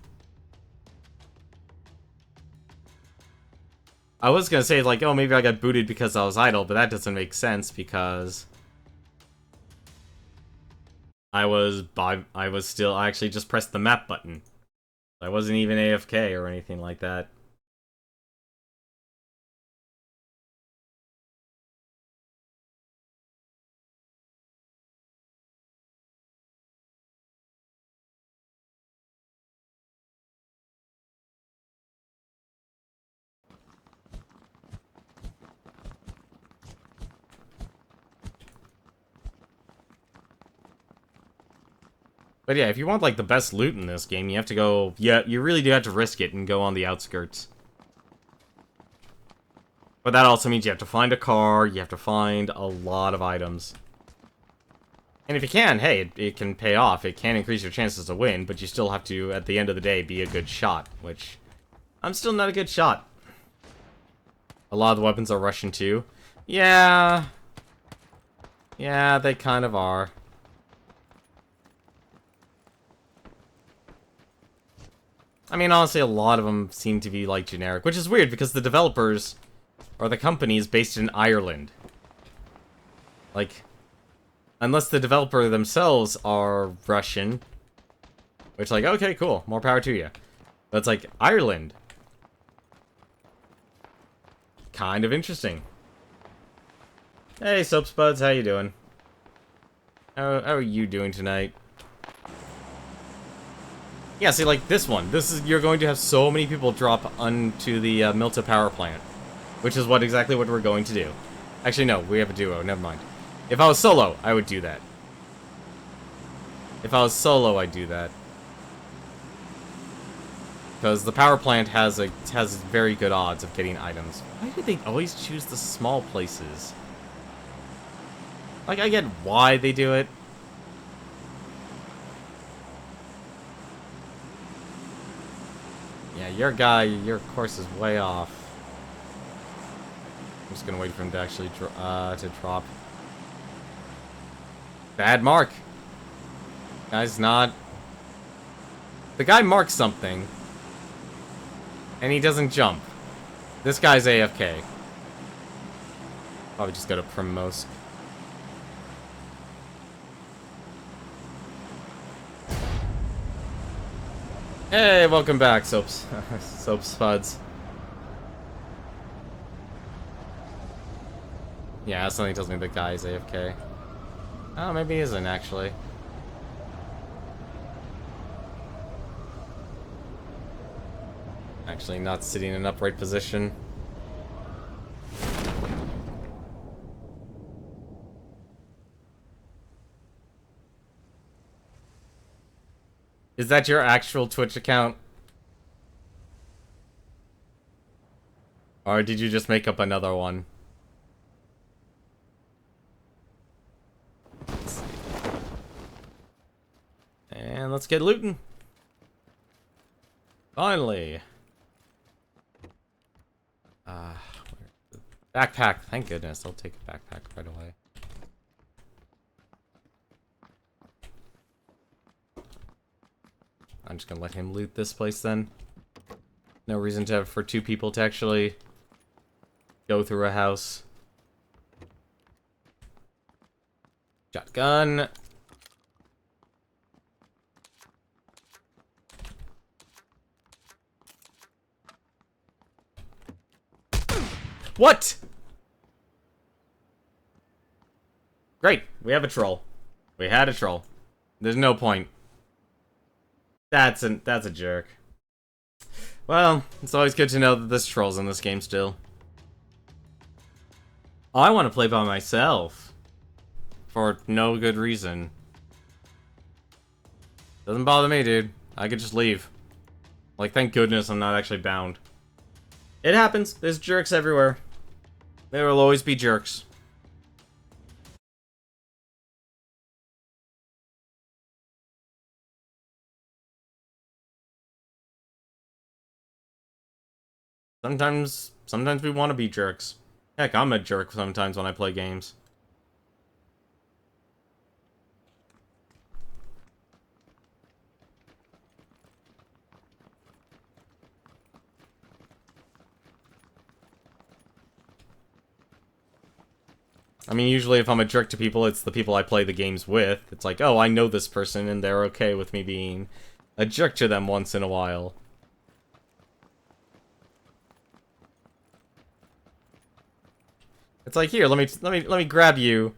I was gonna say, like, oh, maybe I got booted because I was idle, but that doesn't make sense, because I actually just pressed the map button. I wasn't even AFK or anything like that. But yeah, if you want, like, the best loot in this game, you have to go... Yeah, you really do have to risk it and go on the outskirts. But that also means you have to find a car, you have to find a lot of items. And if you can, hey, it can pay off. It can increase your chances to win, but you still have to, at the end of the day, be a good shot, which... I'm still not a good shot. A lot of the weapons are Russian, too. Yeah... Yeah, they kind of are. I mean, honestly, a lot of them seem to be, like, generic, which is weird, because the developers, or the company, is based in Ireland. Like, unless the developer themselves are Russian, which, like, okay, cool, more power to you. But it's like, Ireland. Kind of interesting. Hey, Soap Spuds, how you doing? How are you doing tonight? Yeah, see, like, this one. You're going to have so many people drop onto the Milta power plant. Which is exactly what we're going to do. Actually, no, we have a duo, never mind. If I was solo, I would do that. If I was solo, I'd do that. Because the power plant has very good odds of getting items. Why do they always choose the small places? Like, I get why they do it. Yeah, your course is way off. I'm just gonna wait for him to actually to drop. Bad mark. Guy's not... The guy marks something. And he doesn't jump. This guy's AFK. Probably just go to Primosk. Hey, welcome back, Soaps. Soaps Spuds. Yeah, something tells me the guy's AFK. Oh, maybe he isn't, actually. Actually, not sitting in an upright position. Is that your actual Twitch account? Or did you just make up another one? Let's see. And let's get looting. Finally. Backpack. Thank goodness. I'll take a backpack right away. I'm just gonna let him loot this place then. No reason for two people to actually go through a house. Shotgun. What? Great. We have a troll. We had a troll. There's no point. That's a jerk. Well, it's always good to know that there's trolls in this game still. I want to play by myself. For no good reason. Doesn't bother me, dude. I could just leave. Like, thank goodness I'm not actually bound. It happens. There's jerks everywhere. There will always be jerks. Sometimes we want to be jerks. Heck, I'm a jerk sometimes when I play games. I mean, usually if I'm a jerk to people, it's the people I play the games with. It's like, oh, I know this person, and they're okay with me being a jerk to them once in a while. It's like, here, let me grab you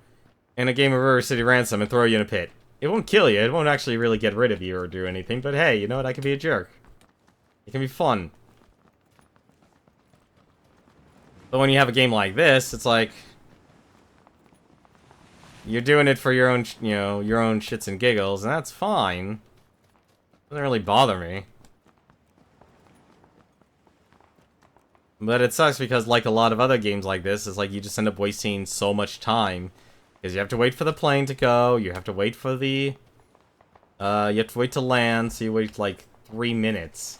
in a game of River City Ransom and throw you in a pit. It won't kill you. It won't actually really get rid of you or do anything. But hey, you know what? I can be a jerk. It can be fun. But when you have a game like this, it's like you're doing it for your own, you know, your own shits and giggles, and that's fine. Doesn't really bother me. But it sucks because, like a lot of other games like this, it's like you just end up wasting so much time. Because you have to wait for the plane to go, you have to wait for the... you have to wait to land, so you wait like 3 minutes.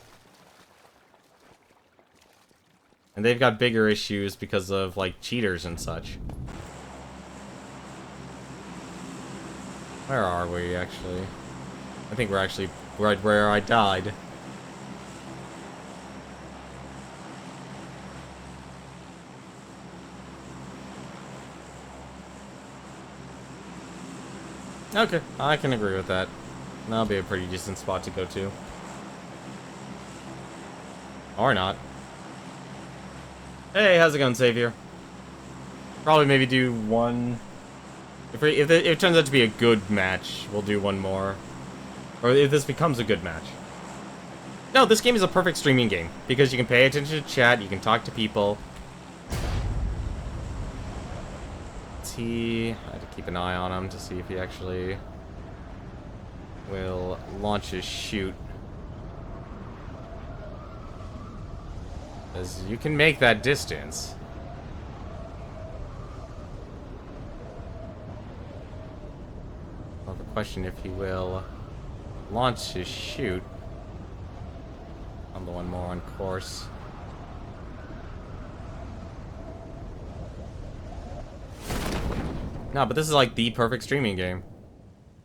And they've got bigger issues because of, like, cheaters and such. Where are we, actually? I think we're actually right where I died. Okay, I can agree with that. That'll be a pretty decent spot to go to. Or not. Hey, how's it going, Savior? Probably maybe do one... If it turns out to be a good match, we'll do one more. Or if this becomes a good match. No, this game is a perfect streaming game. Because you can pay attention to chat, you can talk to people. I had to keep an eye on him to see if he actually will launch his shoot. Because you can make that distance. I'll have a question if he will launch his shoot. I'm the one more on course. No, but this is like the perfect streaming game.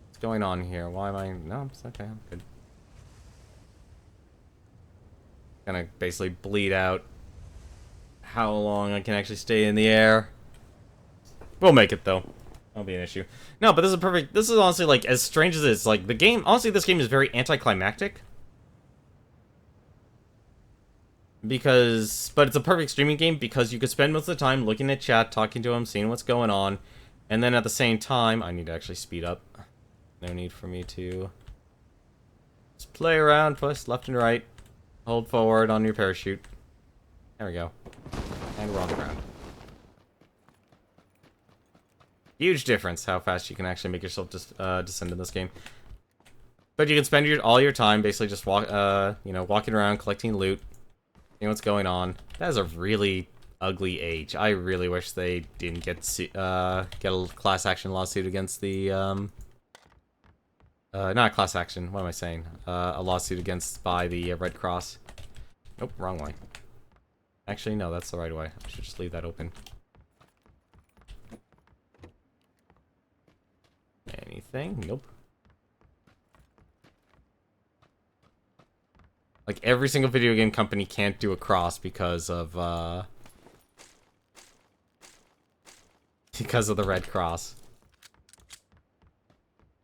What's going on here? Why am I... No, it's okay, I'm good. Gonna basically bleed out how long I can actually stay in the air. We'll make it, though. That'll be an issue. No, but this is perfect. This is honestly, like, as strange as it's, like, the game... Honestly, this game is very anticlimactic. Because... But it's a perfect streaming game because you could spend most of the time looking at chat, talking to him, seeing what's going on. And then at the same time... I need to actually speed up. No need for me to... Just play around, push left and right. Hold forward on your parachute. There we go. And we're on the ground. Huge difference how fast you can actually make yourself descend in this game. But you can spend all your time basically just walking around, collecting loot, seeing what's going on. That is a really ugly age. I really wish they didn't get a class action lawsuit against the not a class action. What am I saying? A lawsuit by the Red Cross. Nope, wrong way. Actually, no, that's the right way. I should just leave that open. Anything? Nope. Like, every single video game company can't do a cross because of the Red Cross.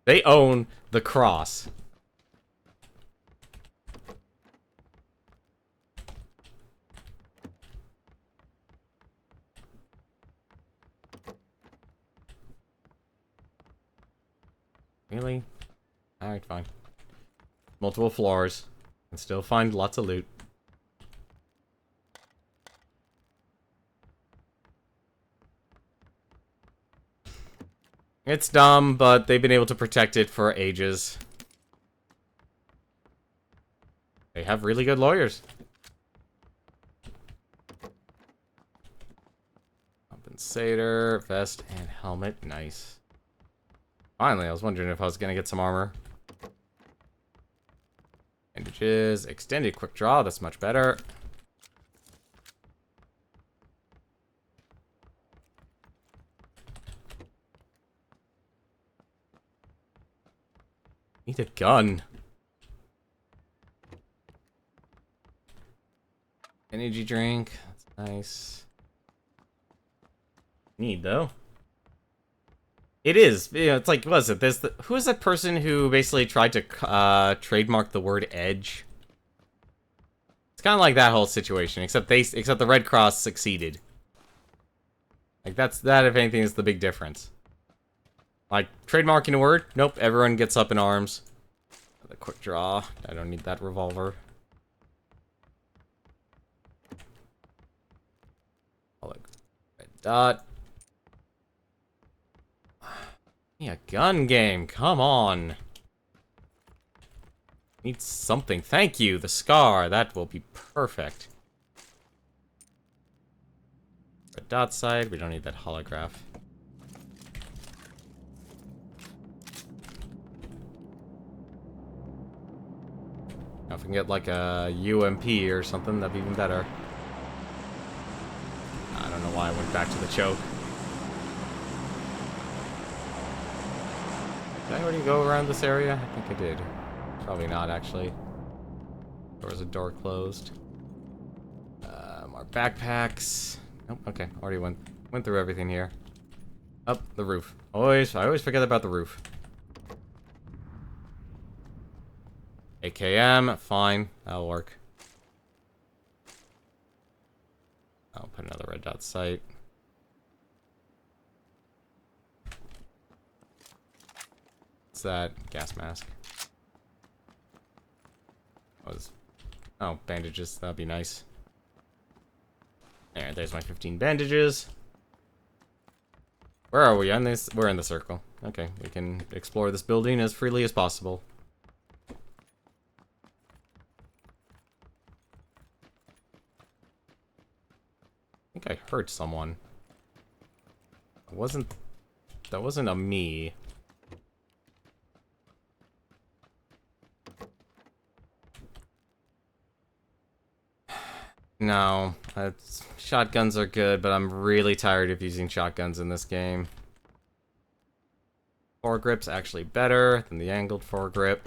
They own the cross. Really? Alright, fine. multiple floors, and still find lots of loot. It's dumb, but they've been able to protect it for ages. They have really good lawyers. Compensator, vest, and helmet. Nice. Finally, I was wondering if I was gonna get some armor. Bandages, extended quick draw. That's much better. Need a gun. Energy drink. That's nice. Need though. It is. You know, it's like, what is it? Who is that person who basically tried to trademark the word edge? It's kind of like that whole situation, except the Red Cross succeeded. Like that, if anything, is the big difference. Like trademarking a word, nope. Everyone gets up in arms. The quick draw. I don't need that revolver. Red dot. Yeah, gun game. Come on. Need something. Thank you. The scar. That will be perfect. Red dot side. We don't need that holograph. Now if we can get like a UMP or something, that'd be even better. I don't know why I went back to the choke. Did I already go around this area? I think I did. Probably not, actually. There was a door closed. More backpacks. Nope, okay. Already went through everything here. Up the roof. I always forget about the roof. AKM, fine. That'll work. I'll put another red dot sight. What's that? Gas mask. Oh, bandages. That'd be nice. There's my 15 bandages. Where are we on this? We're in the circle. Okay, we can explore this building as freely as possible. I think I hurt someone. That wasn't a me. No, shotguns are good, but I'm really tired of using shotguns in this game. Foregrip's actually better than the angled foregrip.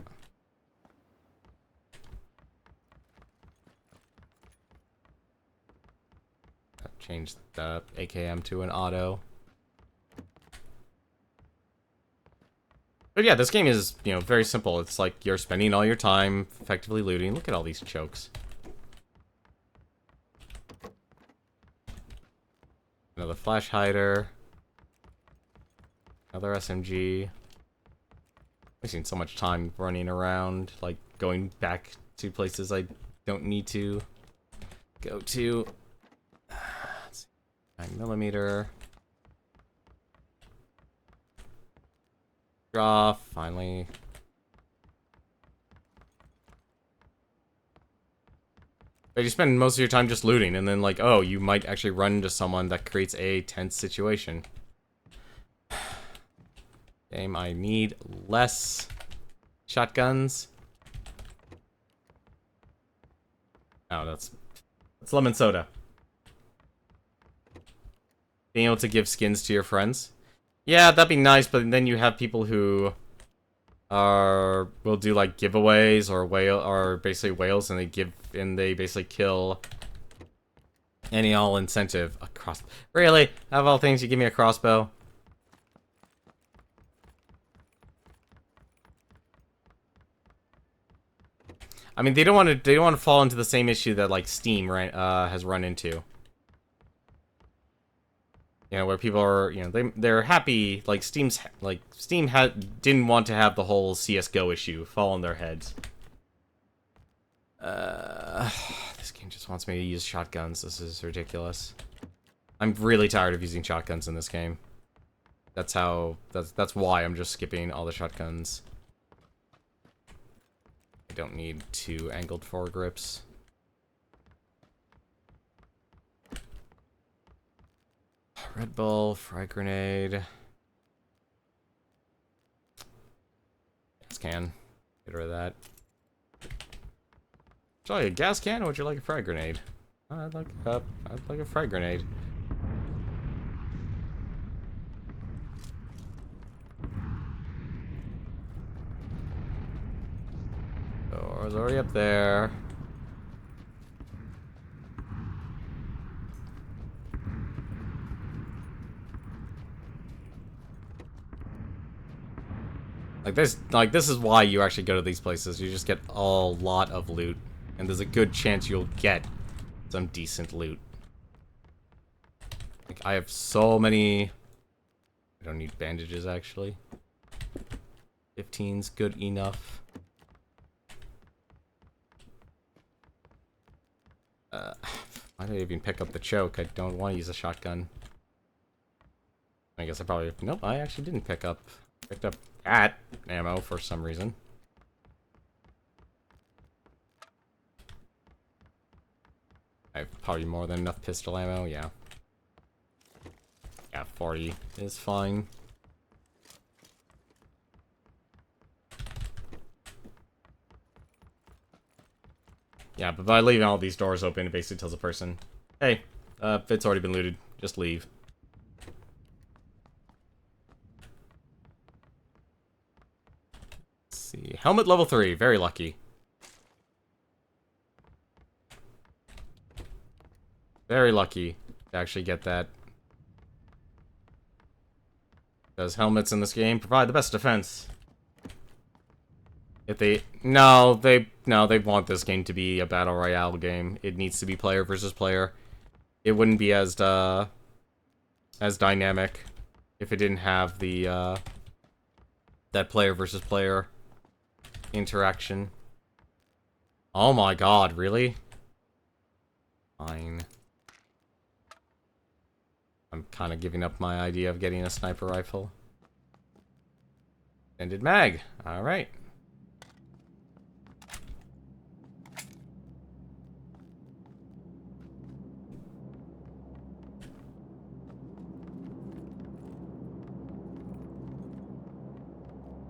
I've changed the AKM to an auto. But yeah, this game is, you know, very simple. It's like you're spending all your time effectively looting. Look at all these chokes. Another flash hider. Another SMG. Wasting so much time running around, like going back to places I don't need to go to. Let's see. 9mm. Draw, finally. But you spend most of your time just looting, and then, like, oh, you might actually run into someone that creates a tense situation. Game, I need less shotguns. Oh, that's lemon soda. Being able to give skins to your friends. Yeah, that'd be nice, but then you have people who will do like giveaways or basically whales, and they basically kill any all incentive. A cross. Really? Out of all things, you give me a crossbow? I mean, they don't want to fall into the same issue that like Steam has run into. You know, where people are, you know, they're happy, like Steam didn't want to have the whole CS:GO issue fall on their heads. This game just wants me to use shotguns. This is ridiculous. I'm really tired of using shotguns in this game. That's why I'm just skipping all the shotguns. I don't need 2 angled foregrips. Red Bull, frag grenade. Gas can. Get rid of that. Would you like a gas can or would you like a frag grenade? I'd like a frag grenade. Door's already up there. This is why you actually go to these places. You just get a lot of loot. And there's a good chance you'll get some decent loot. Like, I have so many... I don't need bandages, actually. 15's good enough. Why did I even pick up the choke? I don't want to use a shotgun. I guess I probably... Nope, I actually didn't pick up... Picked up cat ammo for some reason. I have probably more than enough pistol ammo, yeah. Yeah, 40 is fine. Yeah, but by leaving all these doors open, it basically tells a person, hey, it's already been looted, just leave. Let's see, helmet level 3, very lucky. Very lucky to actually get that. Because helmets in this game provide the best defense. If they... No, they want this game to be a battle royale game. It needs to be player versus player. It wouldn't be as dynamic if it didn't have the, that player versus player interaction. Oh my god, really? Fine. I'm kind of giving up my idea of getting a sniper rifle. Extended mag. Alright.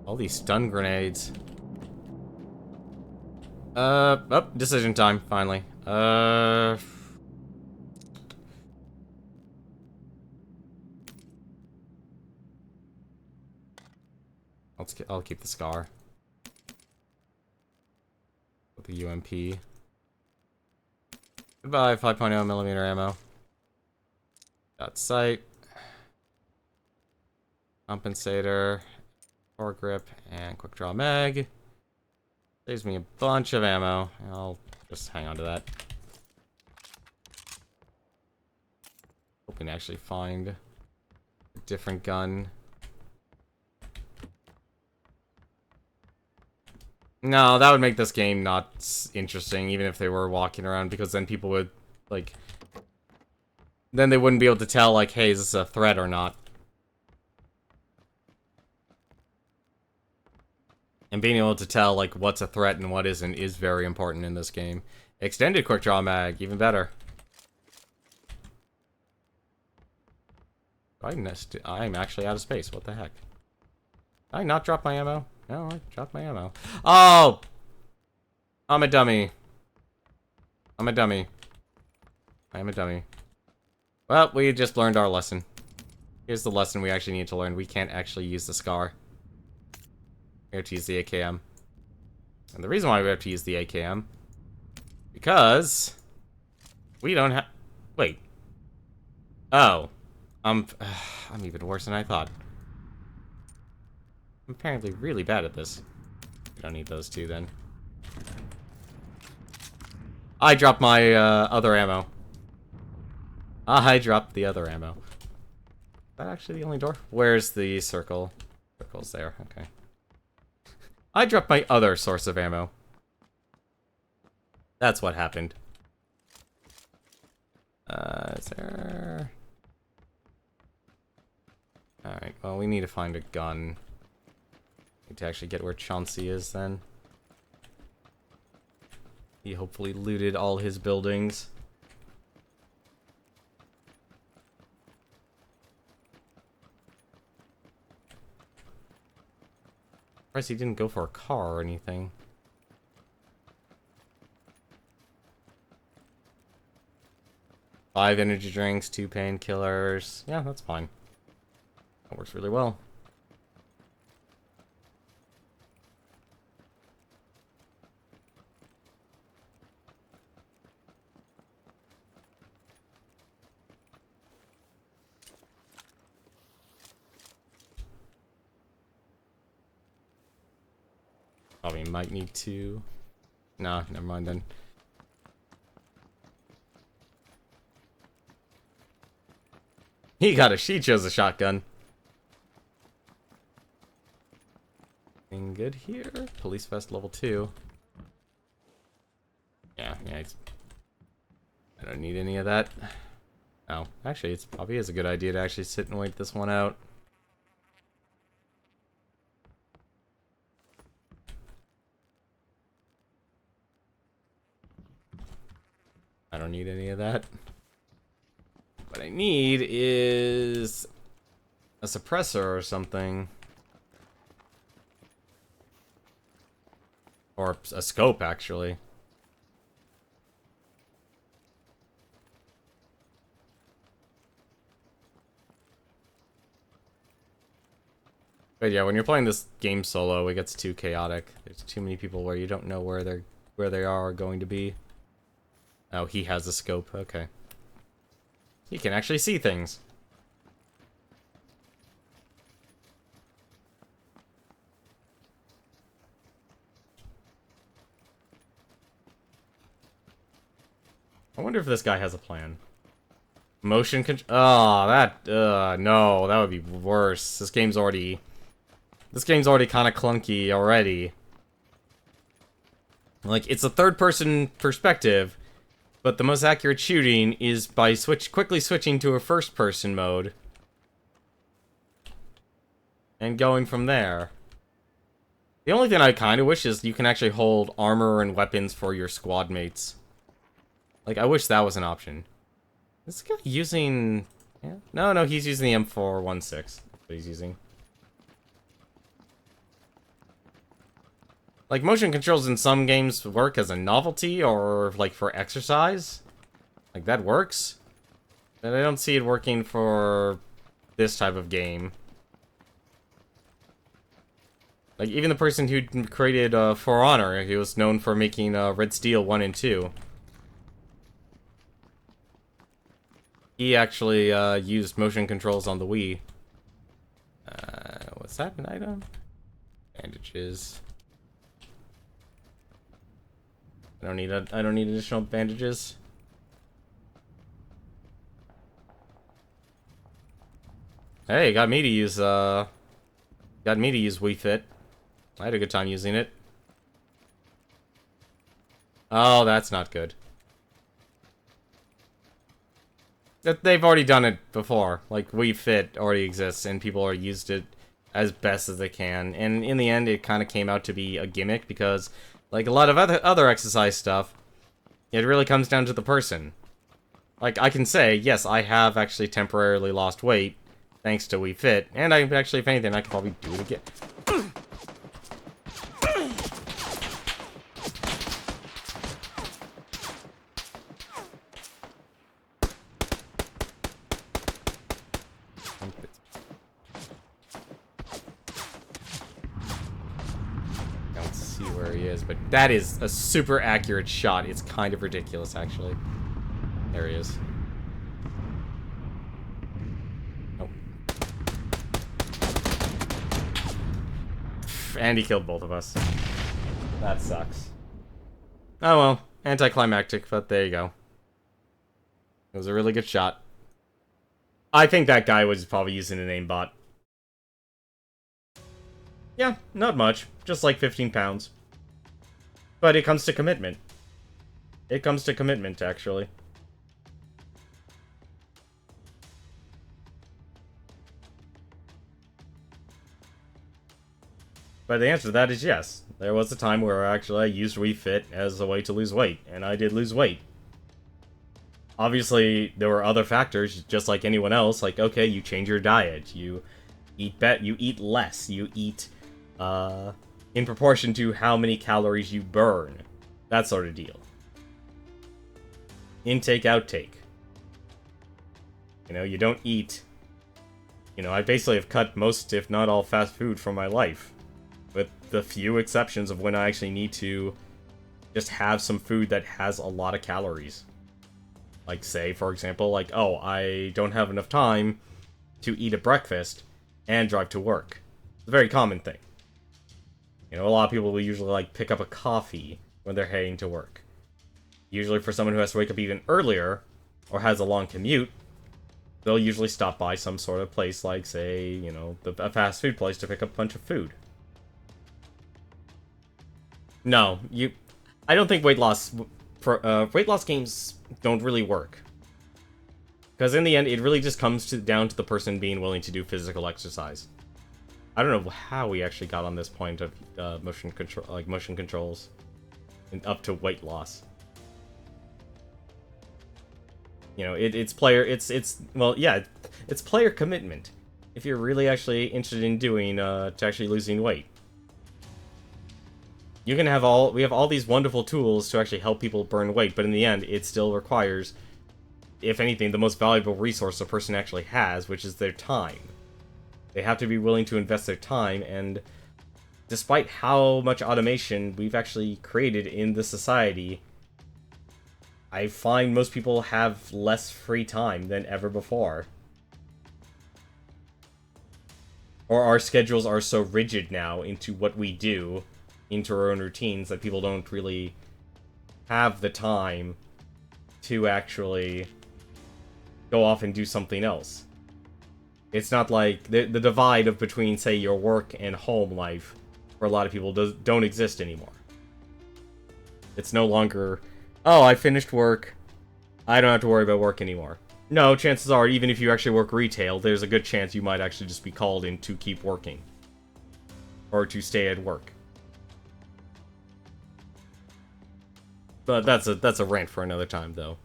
All these stun grenades. Oh, decision time, finally. I'll keep the SCAR. With the UMP. Goodbye, 5.0mm ammo. Got sight. Compensator. Foregrip. And quick draw mag. Saves me a bunch of ammo. I'll just hang on to that. Hoping to actually find a different gun. No, that would make this game not interesting, even if they were walking around, because then people would, like... Then they wouldn't be able to tell, like, hey, is this a threat or not? And being able to tell, like, what's a threat and what isn't is very important in this game. Extended quick draw mag, even better. I'm actually out of space, what the heck? Did I not drop my ammo? No, I dropped my ammo. Oh! I'm a dummy. I'm a dummy. I am a dummy. Well, we just learned our lesson. Here's the lesson we actually need to learn. We can't actually use the SCAR. We have to use the AKM. And the reason why we have to use the AKM... Because... We don't have... Wait. Oh. I'm even worse than I thought. I'm apparently really bad at this. We don't need those two, then. I dropped my, other ammo. I dropped the other ammo. Is that actually the only door? Where's the circle? Circle's there, okay. I dropped my other source of ammo. That's what happened. Is there... Alright, well, we need to find a gun. Need to actually get where Chauncey is, then. He hopefully looted all his buildings. Surprised he didn't go for a car or anything. Five energy drinks, 2 painkillers. Yeah, that's fine. That works really well. Probably might need to... Nah, never mind then. She chose a shotgun. Anything good here? Police vest level 2. Yeah, I don't need any of that. Oh, actually, it's probably is a good idea to actually sit and wait this one out. I don't need any of that. What I need is a suppressor or something. Or a scope, actually. But yeah, when you're playing this game solo, it gets too chaotic. There's too many people where you don't know where they are going to be. Oh, he has a scope. Okay. He can actually see things. I wonder if this guy has a plan. Motion control. Oh, no, that would be worse. This game's already kind of clunky already. Like, it's a third-person perspective, but the most accurate shooting is by quickly switching to a first-person mode. And going from there. The only thing I kind of wish is you can actually hold armor and weapons for your squad mates. Like, I wish that was an option. This guy using... Yeah? No, he's using the M416. That's what he's using. Like, motion controls in some games work as a novelty or, like, for exercise. Like, that works. But I don't see it working for this type of game. Like, even the person who created For Honor, he was known for making Red Steel 1 and 2. He actually used motion controls on the Wii. What's that, an item? Bandages. I don't need additional bandages. Hey, got me to use Wii Fit. I had a good time using it. Oh, that's not good. They've already done it before. Like, Wii Fit already exists, and people are used it as best as they can. And in the end, it kind of came out to be a gimmick, because, like a lot of other exercise stuff, it really comes down to the person. Like, I can say, yes, I have actually temporarily lost weight, thanks to Wii Fit, and I actually, if anything, I could probably do it again. But that is a super accurate shot. It's kind of ridiculous, actually. There he is. Oh. And he killed both of us. That sucks. Oh well, anticlimactic, but there you go. It was a really good shot. I think that guy was probably using an aimbot. Yeah, not much. Just like 15 pounds. But it comes to commitment. It comes to commitment, actually. But the answer to that is yes. There was a time where actually I used Wii Fit as a way to lose weight, and I did lose weight. Obviously, there were other factors, just like anyone else, like, okay, you change your diet, you eat less, you eat, in proportion to how many calories you burn. That sort of deal. Intake, outtake. You know, you don't eat... You know, I basically have cut most, if not all, fast food from my life. With the few exceptions of when I actually need to just have some food that has a lot of calories. Like, say, for example, like, oh, I don't have enough time to eat a breakfast and drive to work. It's a very common thing. You know, a lot of people will usually, like, pick up a coffee when they're heading to work. Usually for someone who has to wake up even earlier, or has a long commute, they'll usually stop by some sort of place like, say, you know, a fast food place to pick up a bunch of food. No, I don't think weight loss games don't really work. Because in the end, it really just comes down to the person being willing to do physical exercise. I don't know how we actually got on this point of motion controls, and up to weight loss. You know, it's player commitment. If you're really actually interested in doing to actually losing weight. We have all these wonderful tools to actually help people burn weight, but in the end, it still requires, if anything, the most valuable resource a person actually has, which is their time. They have to be willing to invest their time, and despite how much automation we've actually created in the society, I find most people have less free time than ever before. Or our schedules are so rigid now into what we do, into our own routines, that people don't really have the time to actually go off and do something else. It's not like the divide of between, say, your work and home life for a lot of people don't exist anymore. It's no longer, oh, I finished work, I don't have to worry about work anymore. No, chances are, even if you actually work retail, there's a good chance you might actually just be called in to keep working. Or to stay at work. But that's a rant for another time, though.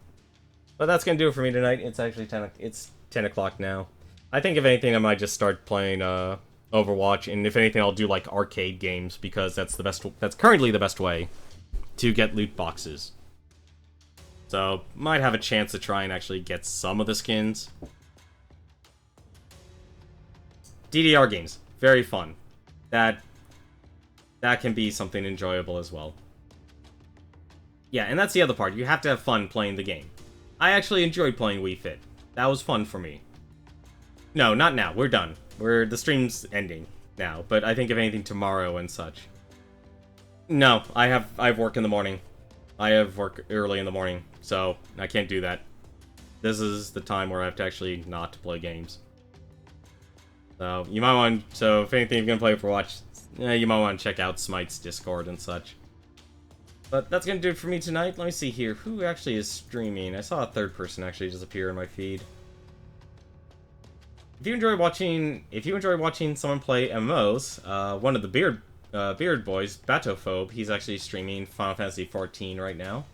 But that's gonna do it for me tonight. It's actually 10 o'clock now. I think if anything, I might just start playing Overwatch, and if anything, I'll do like arcade games, because that's currently the best way to get loot boxes. So might have a chance to try and actually get some of the skins. DDR games, very fun. That can be something enjoyable as well. Yeah, and that's the other part. You have to have fun playing the game. I actually enjoyed playing Wii Fit. That was fun for me. No, not now. We're done. The stream's ending now, but I think if anything tomorrow and such. No, I have work in the morning. I have work early in the morning, so I can't do that. This is the time where I have to actually not play games. So you might want. So if anything, you're gonna play Overwatch, you might want to check out Smite's Discord and such. But that's gonna do it for me tonight. Let me see here. Who actually is streaming? I saw a third person actually just appear in my feed. If you enjoy watching someone play MMOs, one of the Beard Boys, Batophobe, he's actually streaming Final Fantasy XIV right now.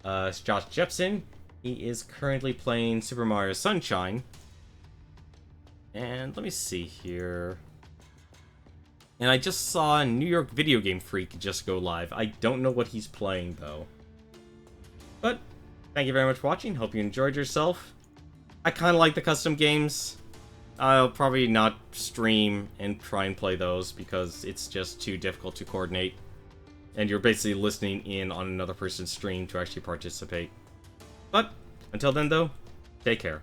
It's Josh Jepson. He is currently playing Super Mario Sunshine. And let me see here. And I just saw a New York Video Game Freak just go live. I don't know what he's playing, though. But, thank you very much for watching. Hope you enjoyed yourself. I kind of like the custom games. I'll probably not stream and try and play those, because it's just too difficult to coordinate. And you're basically listening in on another person's stream to actually participate. But, until then, though, take care.